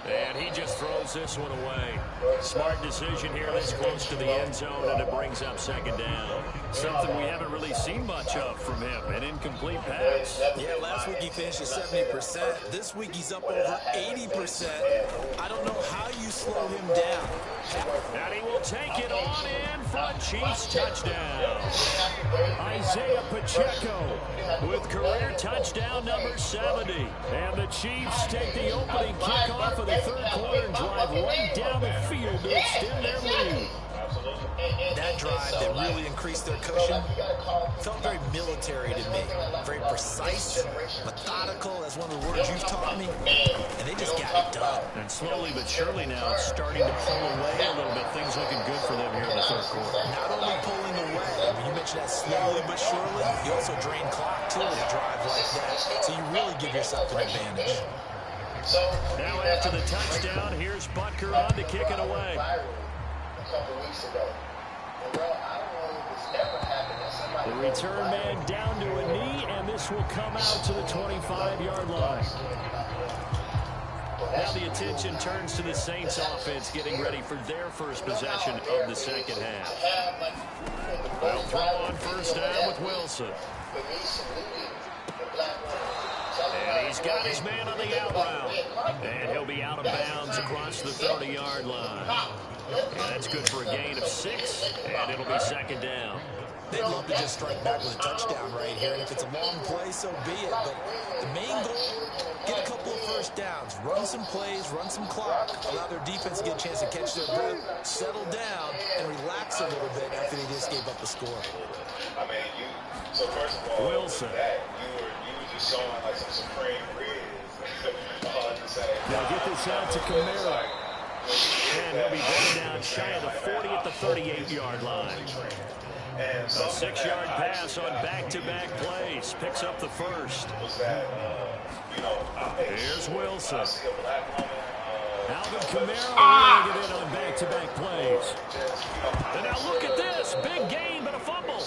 And he just throws this one away. Smart decision here this close to the end zone, and it brings up second down. Something we haven't really seen much of from him, an incomplete pass. Yeah, last week he finished at 70%. This week he's up over 80%. I don't know how you slow him down. And he will take it on in for a Chiefs touchdown. Isaiah Pacheco with career touchdown number 70. And the Chiefs take the opening kickoff of the third quarter and drive right down the field to extend their lead. That drive that really increased their cushion felt very military to me. Very precise, methodical, that's one of the words you've taught me. And they just got it done. And slowly but surely now it's starting to pull away a little bit. Things looking good for them here in the third quarter. Not only pulling away, you mentioned that slowly but surely, you also drain clock too in a drive like that. So you really give yourself an advantage. Now after the touchdown, here's Butker on to kick it away. A couple weeks ago. Bro, I don't know if this ever happened that somebody. The return man down to a knee, and this will come out to the 25-yard line. Now the attention turns to the Saints offense getting ready for their first possession of the second half. They'll throw on first down with Wilson. And he's got his man on the out route. And he'll be out of bounds across the 30-yard line. And that's good for a gain of 6, and it'll be second down. They'd love to just strike back with a touchdown right here, and if it's a long play, so be it. But the main goal, get a couple of first downs, run some plays, run some clock, allow their defense to get a chance to catch their breath, settle down, and relax a little bit after they just gave up the score. I mean, so first of all, Wilson. You were just showing like some supreme riz. Now get this out to Kamara. And he'll be brought down shy of the 40 at the 38-yard line. A 6-yard pass on back-to-back plays. Picks up the first. Here's Wilson. Alvin Kamara will get in on back-to-back plays. And now look at this. Big gain, but a fumble.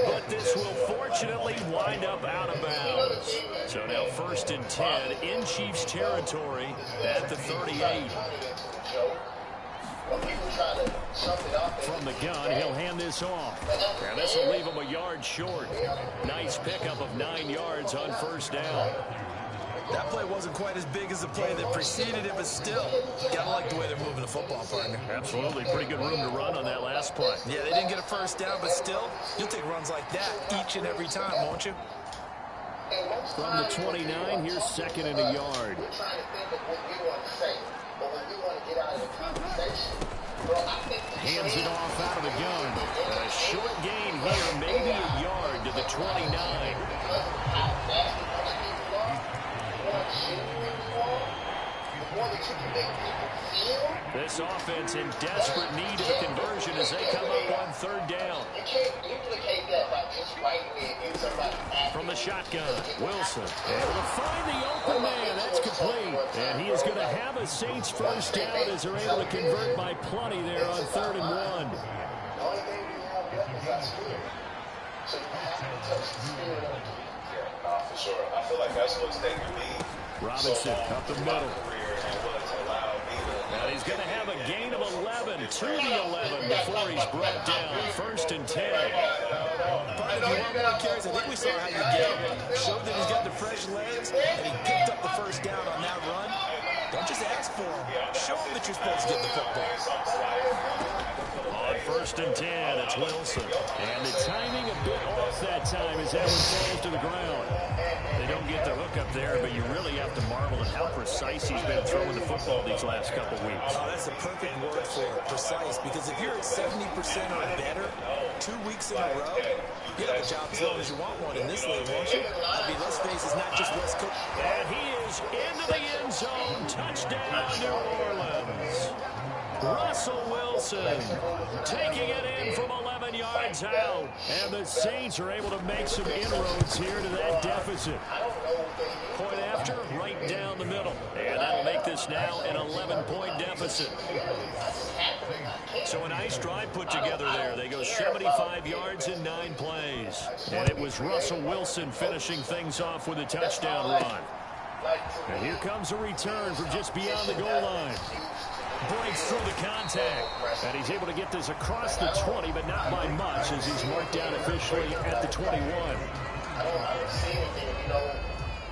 But this will fortunately wind up out of bounds. So now 1st and 10 in Chiefs territory at the 38. From the gun, he'll hand this off. And this will leave him a yard short. Nice pickup of 9 yards on first down. That play wasn't quite as big as the play that preceded it, but still, gotta like the way they're moving the football, partner. Absolutely. Pretty good room to run on that last play. Yeah, they didn't get a first down, but still, you'll take runs like that each and every time, won't you? From the 29, here's 2nd and a yard. Hands it off out of the gun. A short gain here, maybe a yard to the 29. This offense in desperate need of a conversion as they come up on 3rd down. From the shotgun, Wilson able to find the open man. That's complete. And he is going to have a Saints first down as they're able to convert by plenty there on 3rd and 1. For sure. I feel like that's what's taking me. Robinson up the middle. Now he's going to have a gain of 11 to the 11 before he's brought down. 1st and 10. But if you want more carries, I think we saw how you get him. Showed that he's got the fresh legs, and he picked up the first down on that run. Don't just ask for them. Show them that you're supposed to get the football. On 1st and 10, it's Wilson. And the timing a bit off that time as that one falls to the ground. They don't get the hook up there, but you really have to marvel at how precise he's been throwing the football these last couple weeks. Oh, that's a perfect word for it, precise, because if you're at 70% or better 2 weeks in a row, you have a job as long as you want one in this league, won't you? I mean, let's face it, it's not just West Coast. And he is into the end zone. Touchdown, New Orleans. Russell Wilson taking it in from 11 yards out. And the Saints are able to make some inroads here to that deficit. Point after, right down the middle. And that'll make this now an 11-point deficit. So a nice drive put together there. They go 75 yards in 9 plays. And it was Russell Wilson finishing things off with a touchdown run. And here comes a return from just beyond the goal line. Breaks through the contact. And he's able to get this across the 20, but not by much as he's marked down officially at the 21.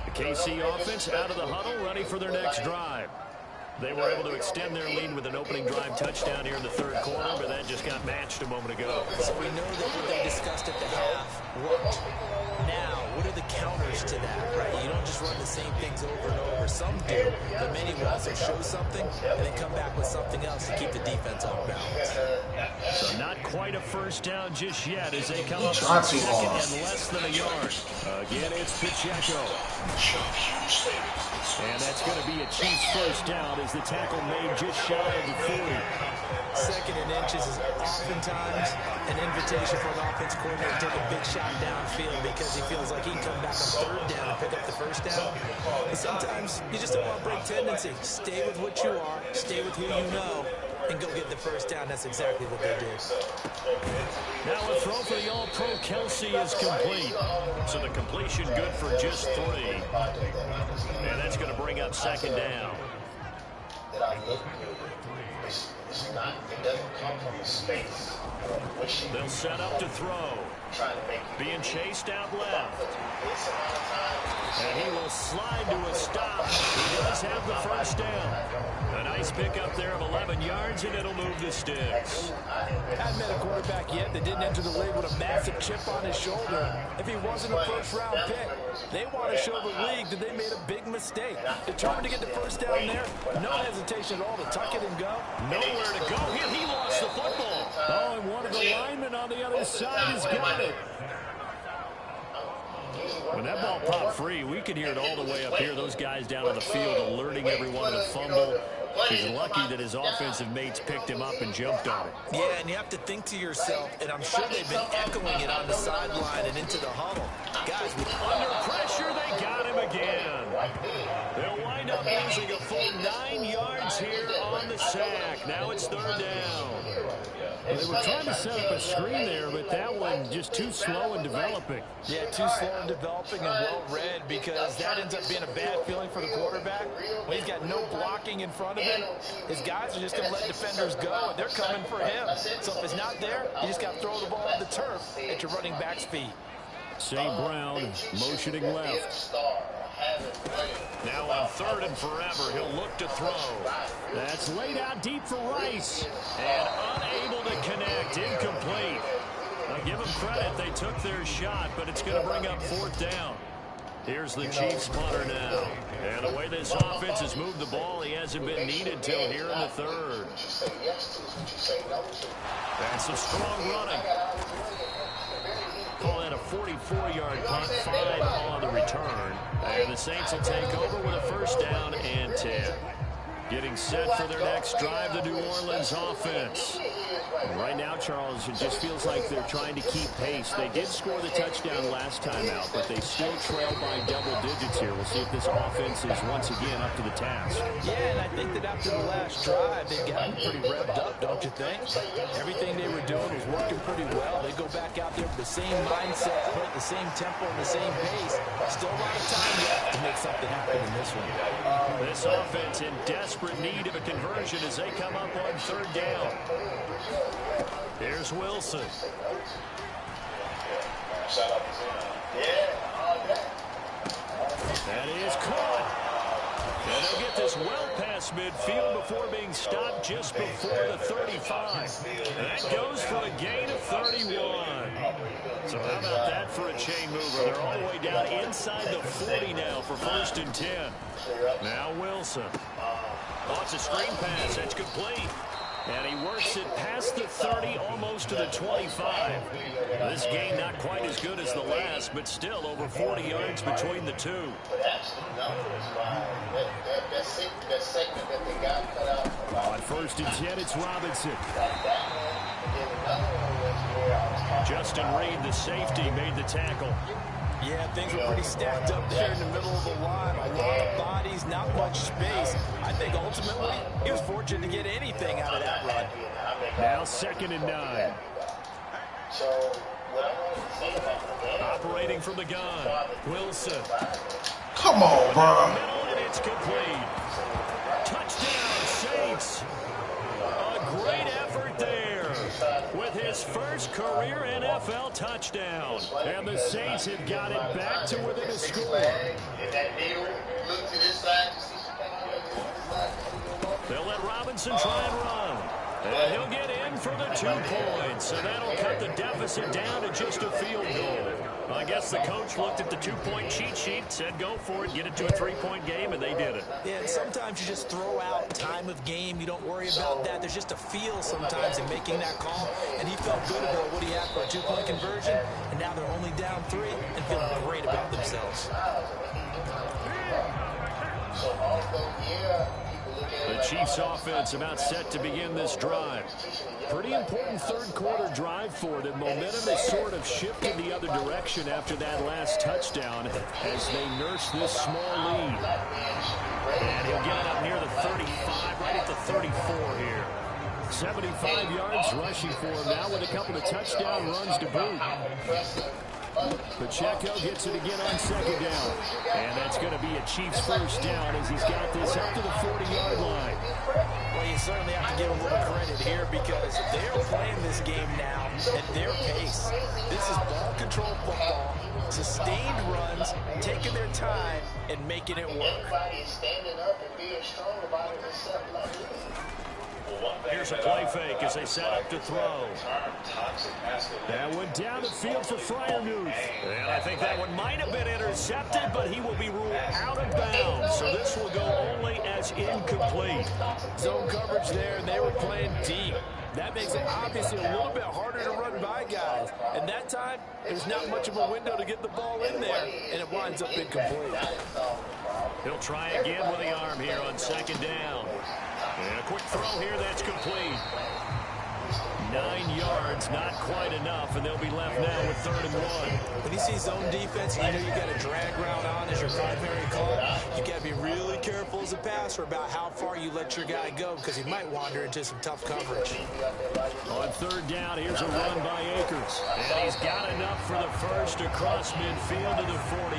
The KC offense out of the huddle, ready for their next drive. They were able to extend their lead with an opening drive touchdown here in the 3rd quarter, but that just got matched a moment ago. So we know that what they discussed at the half worked. Now, what are the counters to that, right? You don't just run the same things over and over. Some do, but many will also show something and then come back with something else to keep the defense off balance. So not quite a first down just yet as they come up on 2nd and less than a yard. Again, it's Pacheco. And that's going to be a Chiefs first down as the tackle made just shy of the 40. 2nd and inches is oftentimes an invitation for an offense coordinator to take a big shot downfield because he feels like he can come back on 3rd down and pick up the first down. And sometimes you just don't want to break tendency. Stay with what you are, stay with who you know, and go get the first down. That's exactly what they did. Now a throw for the All-Pro Kelsey is complete. So the completion good for just 3. And that's going to bring up 2nd down. It doesn't come from a space. They'll set up to throw. Being chased out left. And he will slide to a stop. He does have the first down. A nice pickup there of 11 yards, and it'll move the sticks. Hadn't met a quarterback yet that didn't enter the league with a massive chip on his shoulder. If he wasn't a 1st-round pick, they want to show the league that they made a big mistake. Determined to get the first down there, no hesitation at all to tuck it and go. Nowhere to go here. He lost the football. Oh, and one of the linemen on the other side has got it. When that ball popped free, we could hear it all the way up here. Those guys down on the field alerting everyone to the fumble. He's lucky that his offensive mates picked him up and jumped on it. Yeah, and you have to think to yourself, and I'm sure they've been echoing it on the sideline and into the huddle. Guys, under pressure, they got him again. They'll wind up losing a full 9 yards here on the sack. Now it's 3rd down. Well, they were trying to set up a screen there, but that one just too slow in developing. Yeah, too slow in developing and well-read because that ends up being a bad feeling for the quarterback. When he's got no blocking in front of him, his guys are just going to let defenders go, and they're coming for him. So if it's not there, you just got to throw the ball at the turf at your running back's feet. St. Brown motioning left. Now on 3rd and forever, he'll look to throw. That's laid out deep for Rice. And unable to connect, incomplete. Now give them credit, they took their shot, but it's going to bring up 4th down. Here's the Chiefs punter now. And the way this offense has moved the ball, he hasn't been needed till here in the 3rd. That's some strong running. Call that a 44-yard punt, 5 on the return. And the Saints will take over with a first down and 10. Getting set for their next drive, the New Orleans offense. And right now, Charles, it just feels like they're trying to keep pace. They did score the touchdown last time out, but they still trail by double digits here. We'll see if this offense is once again up to the task. Yeah, and I think that after the last drive, they've gotten pretty revved up, don't you think? Everything they were doing was working pretty well. They go back out there with the same mindset, put the same tempo and the same pace. Still a lot of time left to make something happen in this one. This offense in desperate need of a conversion as they come up on 3rd down. Here's Wilson. That is caught. And they'll get this well past midfield before being stopped just before the 35. And that goes for a gain of 31. So how about that for a chain mover? They're all the way down inside the 40 now for 1st and 10. Now Wilson. Lots of screen pass. That's complete. And he works it past the 30, almost to the 25. This game not quite as good as the last, but still over 40 yards between the two. On 1st and 10, it's Robinson. Justin Reed, the safety, made the tackle. Yeah, things were pretty stacked up there in the middle of the line. A lot of bodies, not much space. I think ultimately he was fortunate to get anything out of that run. Now 2nd and 9. Operating from the gun, Wilson. Come on, bro. And it's complete. Touchdown, Saints. A great effort there with his first career NFL touchdown. And the Saints have got it back to within a score. They'll let Robinson try and run. And he'll get in for the 2 points. So that'll cut the deficit down to just a field goal. I guess the coach looked at the 2-point cheat sheet, said go for it, get it to a 3-point game, and they did it. Yeah, and sometimes you just throw out time of game. You don't worry about that. There's just a feel sometimes in making that call. And he felt good about what he had for a 2-point conversion. And now they're only down 3 and feeling great about themselves. The Chiefs offense about set to begin this drive. Pretty important 3rd quarter drive for them. Momentum has sort of shifted the other direction after that last touchdown as they nurse this small lead. And he'll get it up near the 35, right at the 34 here. 75 yards rushing for him now with a couple of touchdown runs to boot. Pacheco gets it again on 2nd down. And that's going to be a Chiefs 1st down as he's got this up to the 40-yard line. Well, you certainly have to give him a little credit here because they're playing this game now at their pace. This is ball control football, sustained runs, taking their time, and making it work. Here's a play fake as they set up to throw. That went down the field for Freiermuth. And I think that one might have been intercepted, but he will be ruled out of bounds. So this will go only as incomplete. Zone coverage there, and they were playing deep. That makes it obviously a little bit harder to run by guys. And that time, there's not much of a window to get the ball in there, and it winds up incomplete. He'll try again with the arm here on 2nd down. And a quick throw here, that's complete. 9 yards, not quite enough, and they'll be left now with 3rd and 1. When you see zone defense, you know you got a drag route on as your primary call. You got to be really careful as a passer about how far you let your guy go because he might wander into some tough coverage. On 3rd down, here's a run by Akers. And he's got enough for the first across midfield to the 48.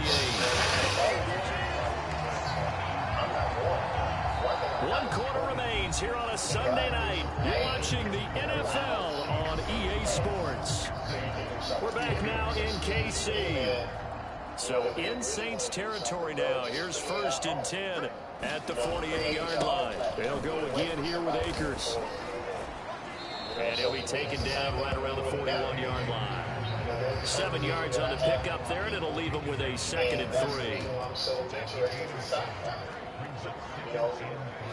1 quarter remains here on a Sunday night. You're watching the NFL on EA Sports. We're back now in KC. So in Saints territory now. Here's 1st and 10 at the 48-yard line. They'll go again here with Akers. And he'll be taken down right around the 41-yard line. 7 yards on the pickup there, and it'll leave him with a 2nd and 3.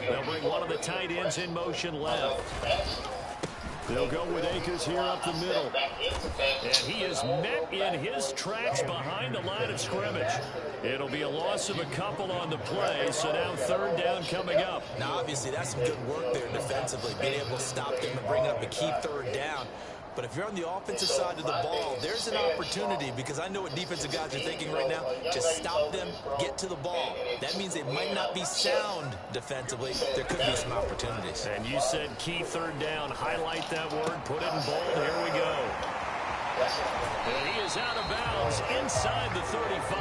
They'll bring one of the tight ends in motion left. They'll go with Akers here up the middle. And he is met in his tracks behind the line of scrimmage. It'll be a loss of a couple on the play, so now 3rd down coming up. Now, obviously, that's some good work there defensively, being able to stop them and bring up a key 3rd down. But if you're on the offensive side of the ball, there's an opportunity because I know what defensive guys are thinking right now. Just stop them, get to the ball. That means they might not be sound defensively. There could be some opportunities. And you said key 3rd down. Highlight that word. Put it in bold. Here we go. And he is out of bounds inside the 35.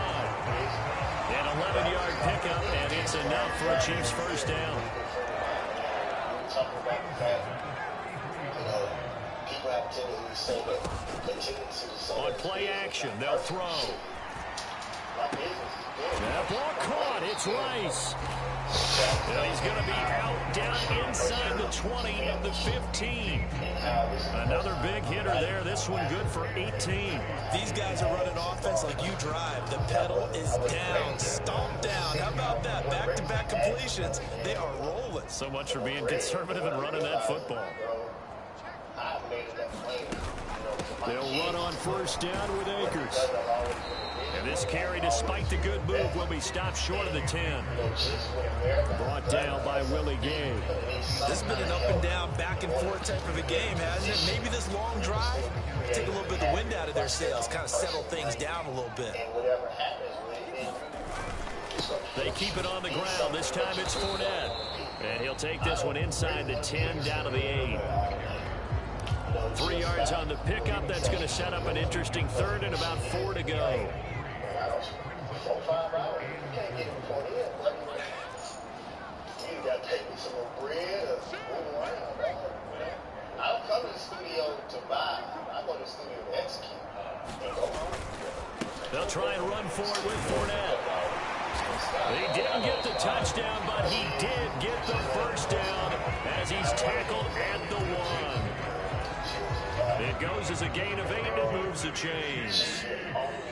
An 11-yard pickup, and it's enough for a Chiefs 1st down. On play action, they'll throw. That ball caught. It's Rice. And he's going to be out down inside the 20 of the 15. Another big hitter there. This one good for 18. These guys are running offense like you drive. The pedal is down, stomped down. How about that? Back-to-back completions. They are rolling. So much for being conservative and running that football. They'll run on first down with Akers. And this carry, despite the good move, will be stopped short of the 10. Brought down by Willie Gay. This has been an up-and-down, back-and-forth type of a game, hasn't it? Maybe this long drive, take a little bit of the wind out of their sails, kind of settle things down a little bit. They keep it on the ground. This time it's Fournette. And he'll take this one inside the 10, down to the 8. 3 yards on the pickup. That's going to set up an interesting third and about 4 to go. You got to take me some more bread or move around, bro. I don't come to the studio to buy. I go to the studio to execute. They'll try and run for it with Fournette. He didn't get the touchdown, but he did get the first down as he's tackled at the 1. It goes as a gain of 8 and moves the chains.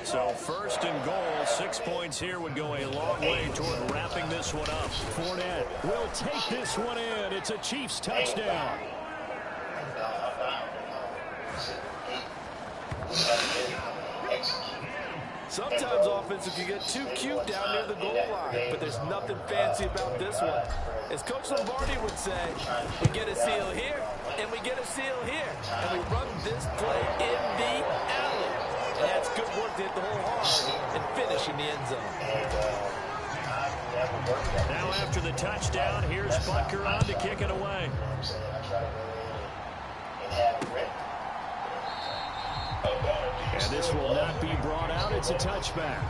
So first and goal, 6 points here would go a long way toward wrapping this one up. Fournette will take this one in. It's a Chiefs touchdown. Sometimes offenses can get too cute down near the goal line, but there's nothing fancy about this one. As Coach Lombardi would say, we get a seal here, and we get a seal here, and we run this play in the alley. And that's good work to hit the hole hard and finish in the end zone. Now after the touchdown, here's Butker on to kick it away. And this will not be brought out. It's a touchback.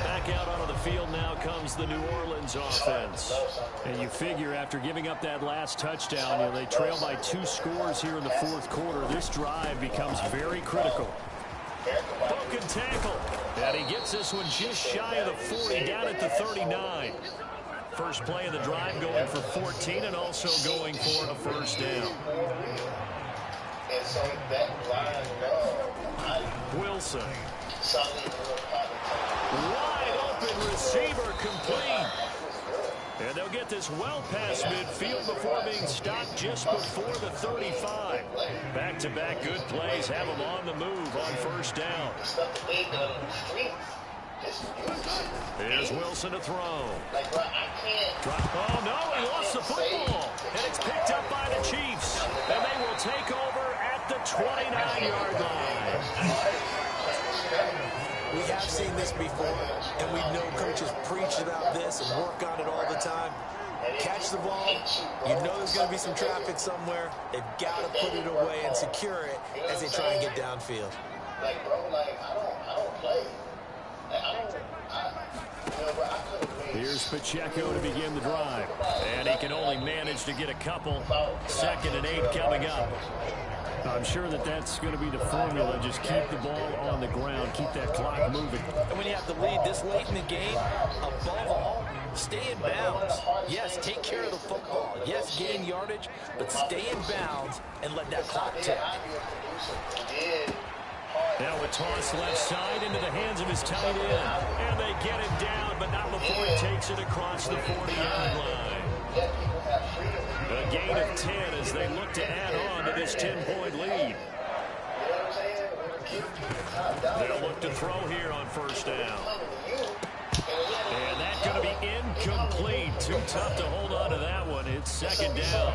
Back out onto the field now comes the New Orleans offense. And you figure after giving up that last touchdown, they trail by 2 scores here in the 4th quarter. This drive becomes very critical. Broken tackle. And he gets this one just shy of the 40, down at the 39. First play of the drive going for 14 and also going for a first down. And so that line, Wilson. Wide open receiver complete. And they'll get this well past midfield before being stopped just before the 35. Back-to-back good plays have them on the move on first down. Here's Wilson to throw. Oh, no, he lost the football. And it's picked up by the Chiefs. And they will take over at the 29-yard line. We have seen this before, and we know coaches preach about this and work on it all the time. Catch the ball. You know there's going to be some traffic somewhere. They've got to put it away and secure it as they try and get downfield. Like, bro, like, I don't play. Here's Pacheco to begin the drive. And he can only manage to get a couple. 2nd and 8 coming up. I'm sure that's going to be the formula. Just keep the ball on the ground. Keep that clock moving. And when you have the lead this late in the game, above all, stay in bounds. Yes, take care of the football. Yes, gain yardage, but stay in bounds and let that clock tick. Now a toss left side into the hands of his tight end. And they get him down, but not before he takes it across the 40-yard line. A gain of 10 as they look to add on to this 10-point lead. They'll look to throw here on first down. And that's going to be incomplete. Too tough to hold on to that one. It's 2nd down.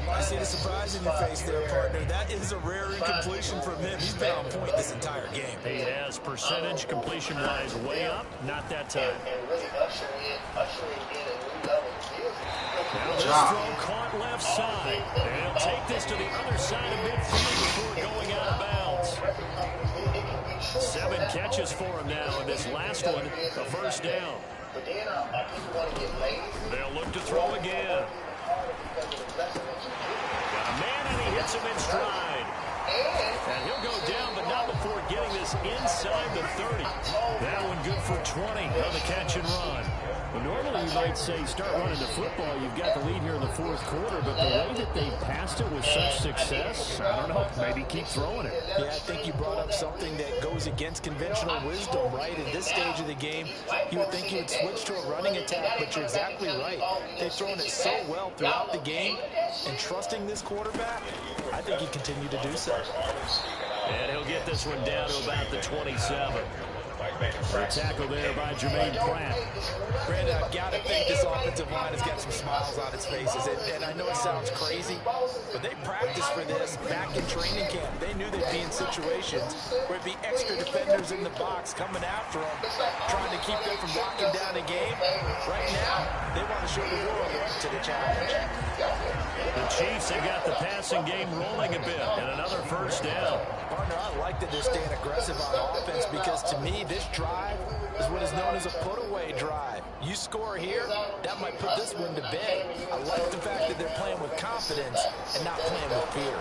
I see the surprise in your face there, partner. That is a rare incompletion from him. He's been on point this entire game. He has percentage completion-wise way up. Not that time. Now this throw caught left side. And he'll take this to the other side of midfield before going out of bounds. 7 catches for him now, and this last one, a first down. They'll look to throw again. Got a man, and he hits him in stride. And he'll go down, but not before getting this inside the 20 on the catch and run. Well, normally you might say start running the football. You've got the lead here in the fourth quarter, but the way that they passed it with such success, I don't know, maybe keep throwing it. Yeah, I think you brought up something that goes against conventional wisdom, right? At this stage of the game, you would think you would switch to a running attack, but you're exactly right. They've thrown it so well throughout the game, and trusting this quarterback, I think he continued to do so. And he'll get this one down to about the 27. A tackle there by Jermaine Pratt. Brandon, I've got to think this offensive line has got some smiles on its faces. And I know it sounds crazy, but they practiced for this back in training camp. They knew they'd be in situations where it'd be extra defenders in the box coming after them, trying to keep them from locking down a game. Right now, they want to show the world they're up to the challenge. The Chiefs have got the passing game rolling a bit, and another first down. Partner, I like that they're staying aggressive on offense because, to me, this drive is what is known as a put-away drive. You score here, that might put this one to bed. I like the fact that they're playing with confidence and not playing with fear.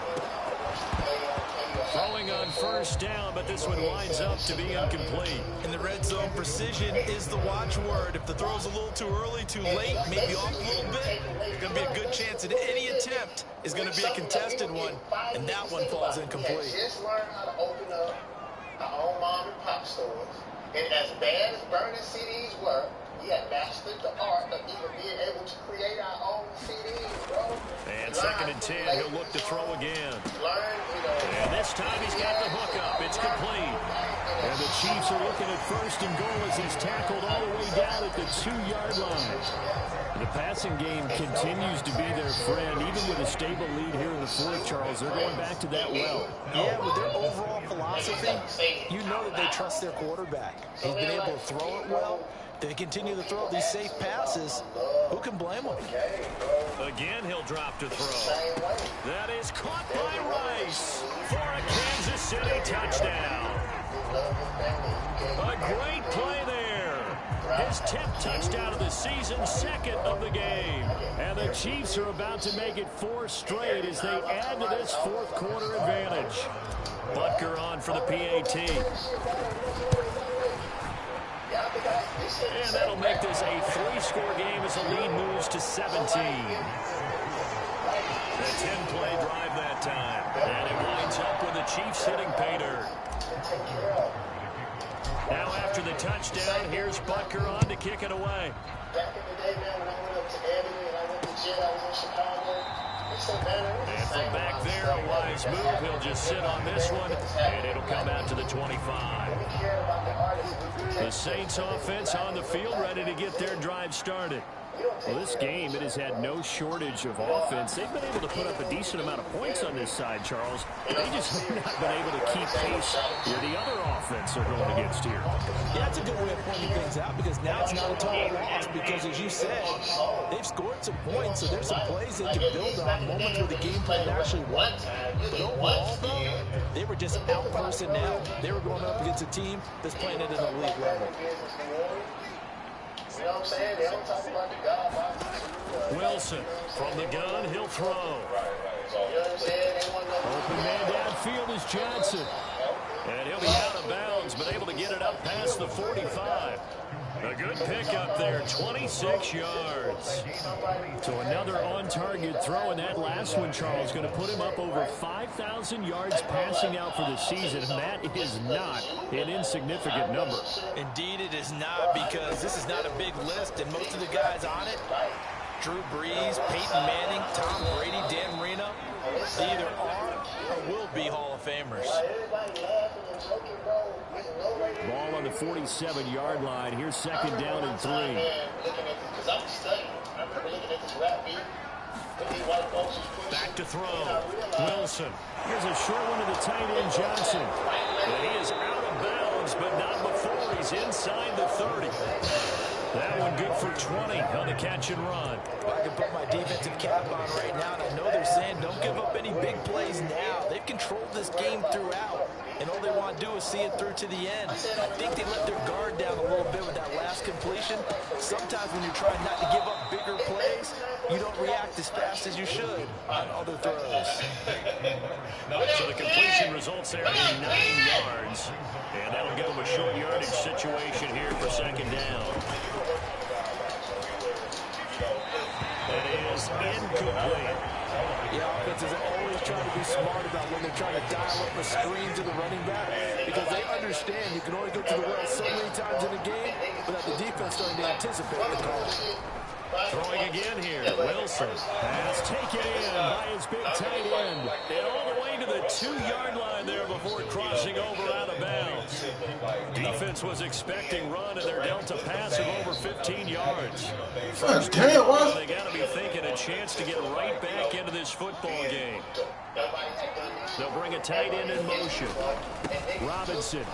Throwing on first down, but this one winds up to be incomplete. In the red zone, precision is the watchword. If the throw's a little too early, too late, maybe off a little bit, there's going to be a good chance that any attempt is going to be a contested one, and that one falls incomplete. Just learned how to open up our own mom and pop stores. And as bad as burning CDs were, we had mastered the art of even being able to create our own CDs, bro. And second and 10, he'll look to throw again. And this time he's got the hook up. It's complete. And the Chiefs are looking at first and goal as he's tackled all the way down at the 2-yard line. The passing game continues to be their friend. Even with a stable lead here in the fourth, Charles, they're going back to that well. Yeah, with their overall philosophy, you know that they trust their quarterback. He's been able to throw it well. They continue to throw these safe passes. Who can blame them? Again, he'll drop to throw. That is caught by Rice for a Kansas City touchdown. A great play there. His 10th touchdown of the season, second of the game. And the Chiefs are about to make it 4 straight as they add to this fourth quarter advantage. Butker on for the PAT. And that'll make this a 3-score game as the lead moves to 17. A 10-play drive that time. And it winds up with the Chiefs hitting pay dirt. Now after the touchdown, here's Butker on to kick it away. Back in the day, man, when I went up to Ebony and I went to jail, I was in Chicago. And from back there, a wise move. He'll just sit on this one, and it'll come out to the 25. The Saints offense on the field, ready to get their drive started. Well, this game, it has had no shortage of offense. They've been able to put up a decent amount of points on this side, Charles. They just have not been able to keep pace with the other offense they're going against here. Yeah, that's a good way of pointing things out because now it's not a total loss because, as you said, they've scored some points, so there's some plays they can build on, moments where the game plan actually worked. But overall, though, they were just out-personnel. They were going up against a team that's playing at an elite level. You know what I'm saying? They don't talk about the God. Wilson from the gun, he'll throw. You know what I'm saying? They want to Open man downfield is Johnson. And he'll be out of bounds, but able to get it up past the 45. A good pickup there, 26 yards. So another on-target throw, and that last one, Charles, going to put him up over 5,000 yards passing out for the season, and that is not an insignificant number. Indeed, it is not, because this is not a big list, and most of the guys on it, Drew Brees, Peyton Manning, Tom Brady, Dan Marino, they either are or will be Hall of Famers. Ball on the 47-yard line. Here's second down and 3. Back to throw. Wilson. Here's a short one to the tight end, Johnson. And he is out of bounds, but not before he's inside the 30. That one good for 20 on the catch and run. I can put my defensive cap on right now, and I know they're saying don't give up any big plays now. They've controlled this game throughout, and all they want to do is see it through to the end. I think they let their guard down a little bit with that last completion. Sometimes when you're trying not to give up bigger plays, you don't react as fast as you should on other throws. So the completion results there in 9 yards. And that'll give them a short yardage situation here for second down. That is incomplete. Yeah, offenses are always trying to be smart about when they're trying to dial up a screen to the running back, because they understand you can only go to the well so many times in a game without the defense starting to anticipate the call. Throwing again here, Wilson has taken in by his big tight end. And all the way to the 2-yard line there before crossing over out of bounds. Defense was expecting run, and they're dealt a pass of over 15 yards. First down, they got to be thinking a chance to get right back into this football game. They'll bring a tight end in motion. Robinson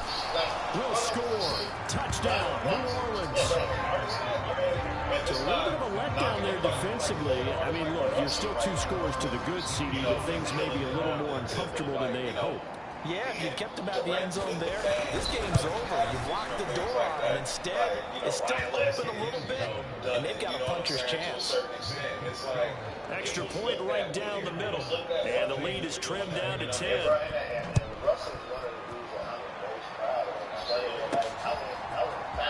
will score. Touchdown, New Orleans. It's a little bit of a letdown there defensively. I mean, look, you're still 2 scores to the good, CD, but things may be a little more uncomfortable than they had hoped. Yeah, if you kept them at the end zone there, this game's over. You've locked the door on them. Instead, it's still open a little bit, and they've got a puncher's chance. Extra point right down the middle, and the lead is trimmed down to 10.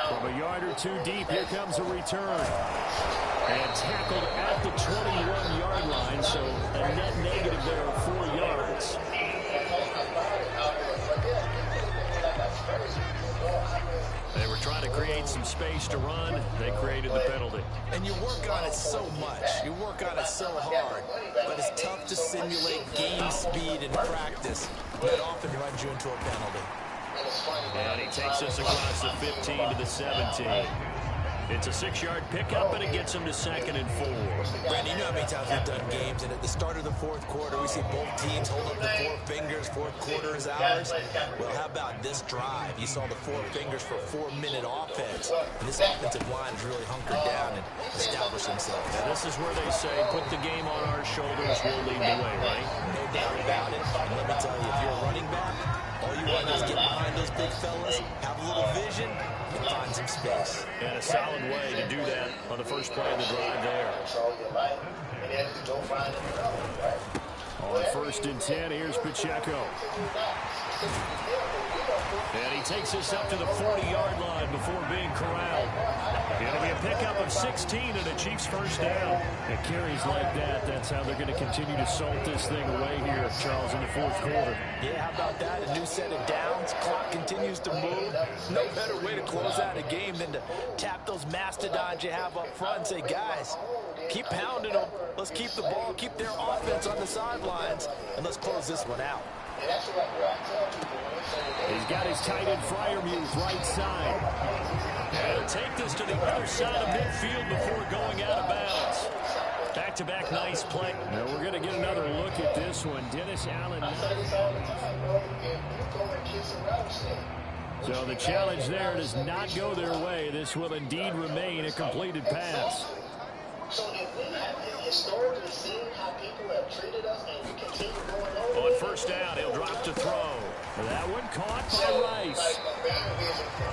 From a yard or 2 deep, here comes a return. And tackled at the 21-yard line, so a net negative there of 4 yards. They were trying to create some space to run. They created the penalty. And you work on it so much. You work on it so hard. But it's tough to simulate game speed in practice. That often runs you into a penalty. And he takes us across the 15 to the 17. It's a 6-yard pickup, and it gets him to 2nd and 4. Randy, you know how many times we've done games, and at the start of the 4th quarter, we see both teams hold up the 4 fingers. 4th quarter is ours. Well, how about this drive? You saw the 4 fingers for 4-minute offense. And this offensive line has really hunkered down and established themselves. And this is where they say, put the game on our shoulders, we'll lead the way, right? No doubt about it. And let me tell you, if you're a running back, all you want is get behind those big fellas, have a little vision, and find some space. And a solid way to do that on the first play of the drive there. On 1st and 10, here's Pacheco. And he takes us up to the 40-yard line before being corralled. It'll be a pickup of 16 and a Chiefs first down. It carries like that. That's how they're going to continue to salt this thing away here, Charles, in the 4th quarter. Yeah, how about that? A new set of downs. Clock continues to move. No better way to close out a game than to tap those mastodons you have up front and say, guys, keep pounding them. Let's keep the ball, keep their offense on the sidelines, and let's close this one out. He's got his tight end Freiermuth right side. And he'll take this to the other side of midfield before going out of bounds. Back-to-back nice play. Now we're going to get another look at this one. Dennis Allen. So the challenge there does not go their way. This will indeed remain a completed pass. So if we have historically seen how people have treated us and we continue going over. On 1st down, he'll drop to throw. That one caught by Rice.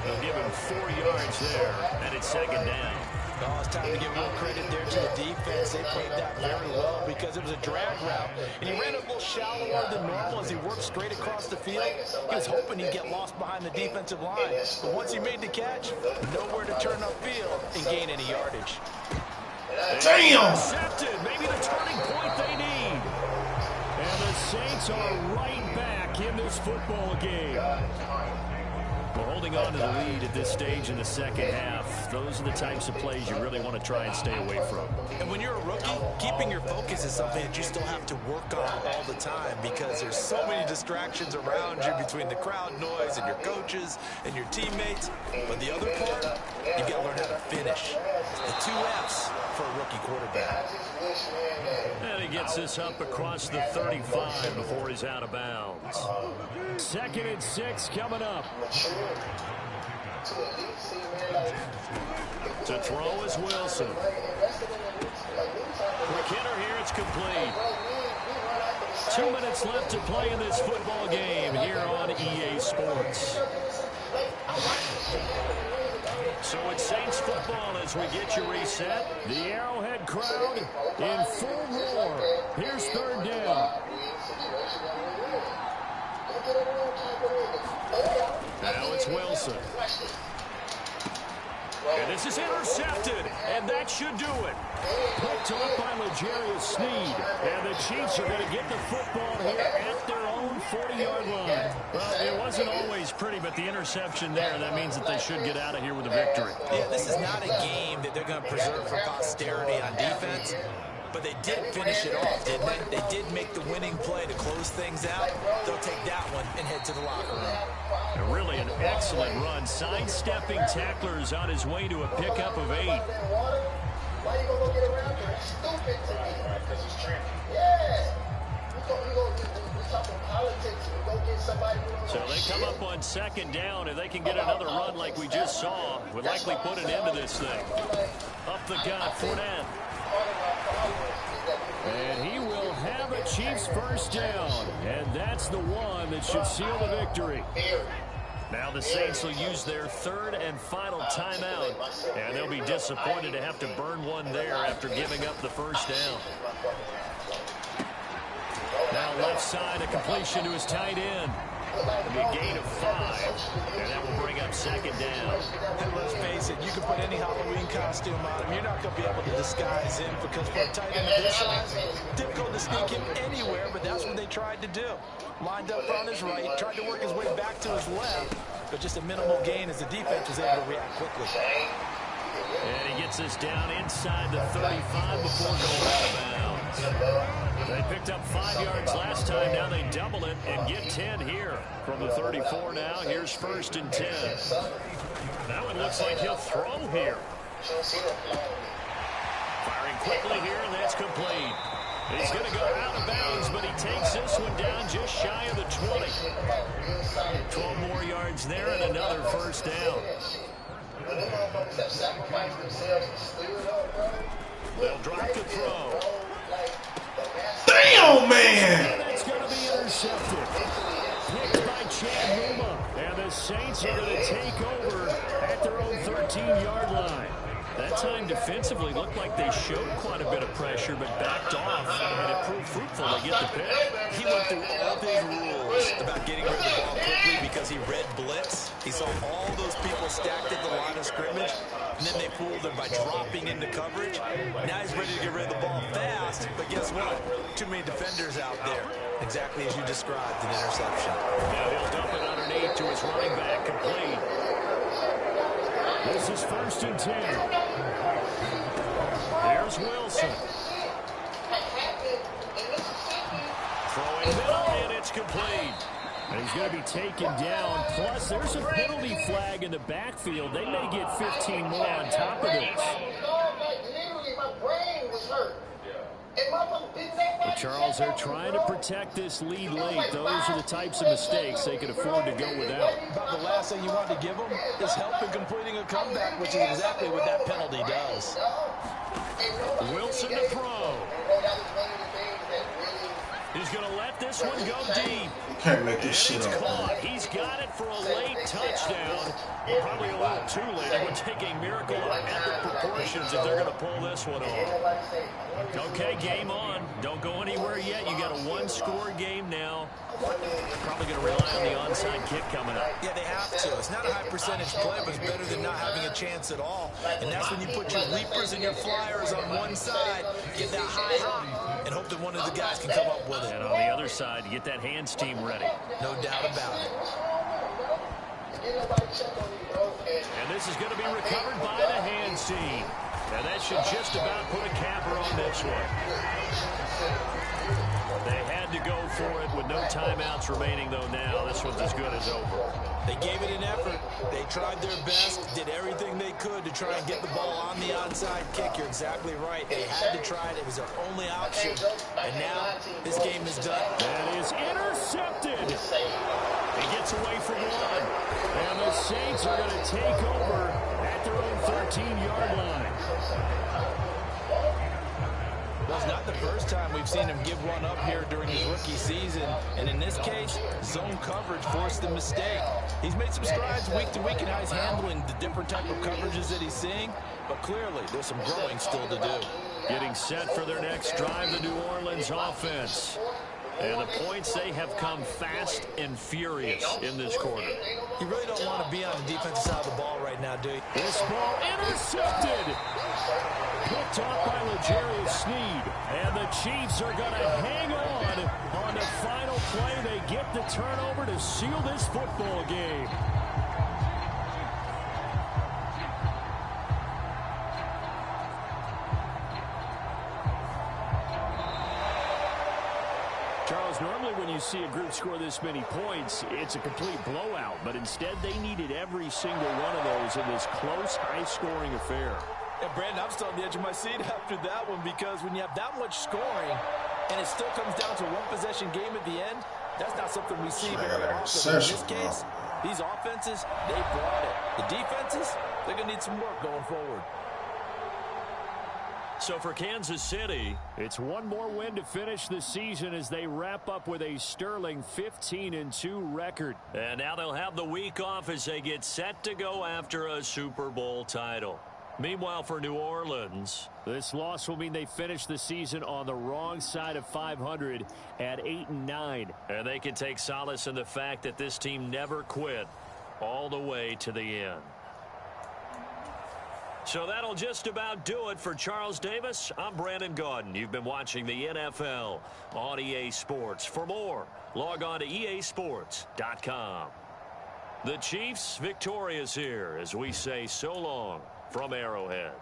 They'll give him 4 yards there, and it's 2nd down. Oh, it's time to give real credit there to the defense. They played that very well because it was a drag route. And he ran a little shallower than normal as he worked straight across the field. He was hoping he'd get lost behind the defensive line. But once he made the catch, nowhere to turn upfield and gain any yardage. Damn! Intercepted. Maybe the turning point they need. And the Saints are right back in this football game. Well, holding on to the lead at this stage in the 2nd half, those are the types of plays you really want to try and stay away from. And when you're a rookie, keeping your focus is something that you still have to work on all the time because there's so many distractions around you between the crowd noise and your coaches and your teammates. But the other part, you've got to learn how to finish. The 2 F's for a rookie quarterback. And he gets this up across the 35 before he's out of bounds. 2nd and 6 coming up. To throw is Wilson. Quick hitter here, it's complete. 2 minutes left to play in this football game here on EA Sports. So it's Saints football as we get you reset. The Arrowhead crowd in full roar. Here's 3rd down. Now it's Wilson. And this is intercepted, and that should do it. Picked up by L'Jarius Sneed. And the Chiefs are going to get the football here at their own 40-yard line. Well, it wasn't always pretty, but the interception there, that means that they should get out of here with a victory. Yeah, this is not a game that they're going to preserve for posterity on defense. But they did finish it off, didn't they? They did make the winning play to close things out. They'll take that one and head to the locker room. And really an excellent run. Sidestepping tacklers on his way to a pickup of 8. Why you gonna get around there? It's stupid to me. Because he's trending. Yeah. We talking politics. We go get somebody. So they come up on 2nd down. If they can get another run like we just saw, would likely put an end to this thing. Up the gut, Fournette. And he will have a Chiefs 1st down. And that's the one that should seal the victory. Now the Saints will use their 3rd and final timeout. And they'll be disappointed to have to burn one there after giving up the 1st down. Now left side, a completion to his tight end. It'll be a gain of 5, and that will bring up 2nd down. And let's face it, you can put any Halloween costume on him. You're not going to be able to disguise him because for a tight end of this size, difficult to sneak him anywhere, but that's what they tried to do. Lined up on his right, tried to work his way back to his left, but just a minimal gain as the defense was able to react quickly. And he gets this down inside the 35 before going out of bounds. They picked up 5 yards last time. Now they double it and get 10 here from the 34 now. Here's 1st and 10. Now it looks like he'll throw here. Firing quickly here, and that's complete. He's going to go out of bounds, but he takes this one down just shy of the 20. 12 more yards there and another 1st down. They'll drop the throw. Damn, man! And it's going to be intercepted. Picked by Chad Muma. And the Saints are going to take over at their own 13-yard line. That time defensively looked like they showed quite a bit of pressure, but backed off, and it proved fruitful to get the pick. He went through all his rules about getting rid of the ball quickly because he read blitz. He saw all those people stacked at the line of scrimmage, and then they fooled him by dropping into coverage. Now he's ready to get rid of the ball fast, but guess what? Too many defenders out there. Exactly as you described, an interception. Now he'll dump it underneath to his running back, complete. This is 1st and 10. There's Wilson. Throwing middle, and it's complete. And he's going to be taken down. Plus, there's a penalty flag in the backfield. They may get 15 more on top of this. Literally, my brain was hurt. But Charles, they're trying to protect this lead late. Those are the types of mistakes they could afford to go without. About the last thing you want to give them is help in completing a comeback, which is exactly what that penalty does. Wilson to throw. He's going to let this one go deep. Can't make this shit up. Caught. He's got it for a late touchdown. Probably a little too late. It would take a miracle of epic proportions if they're going to pull this one off. Okay, game on. Don't go anywhere yet. You got a one-score game now. Probably going to rely on the onside kick coming up. Yeah, they have to. It's not a high percentage play, but it's better than not having a chance at all. And that's when you put your leapers and your flyers on one side, get that high hop, and hope that one of the guys can come up with it. And on the other side, you get that hands team ready. No doubt about it. And this is going to be recovered by the hands team. And that should just about put a capper on this one. They had to go for it with no timeouts remaining, though, now. This one's as good as over. They gave it an effort. They tried their best, did everything they could to try and get the ball on the onside kick. You're exactly right. They had to try it. It was their only option. And now this game is done. That is intercepted. He gets away from one. And the Saints are going to take over at their own 13-yard line. Well, it's not the first time we've seen him give one up here during his rookie season. And in this case, zone coverage forced the mistake. He's made some strides week to week in how he's handling the different type of coverages that he's seeing. But clearly, there's some growing still to do. Getting set for their next drive, the New Orleans offense. And the points, they have come fast and furious in this quarter. You really don't want to be on the defensive side of the ball right now, do you? This ball intercepted. Picked off by L'Jarius Sneed. And the Chiefs are going to hang on the final play. They get the turnover to seal this football game. Charles, normally when you see a group score this many points, it's a complete blowout. But instead, they needed every single one of those in this close, high-scoring affair. Yeah, Brandon, I'm still on the edge of my seat after that one because when you have that much scoring and it still comes down to a one-possession game at the end, that's not something we see very often. In this case, these offenses, they brought it. The defenses, they're going to need some work going forward. So for Kansas City, it's one more win to finish the season as they wrap up with a sterling 15-2 record. And now they'll have the week off as they get set to go after a Super Bowl title. Meanwhile, for New Orleans, this loss will mean they finish the season on the wrong side of 500 at 8-9. And they can take solace in the fact that this team never quit all the way to the end. So that'll just about do it for Charles Davis. I'm Brandon Gaudin. You've been watching the NFL on EA Sports. For more, log on to easports.com. The Chiefs victorious here as we say so long from Arrowhead.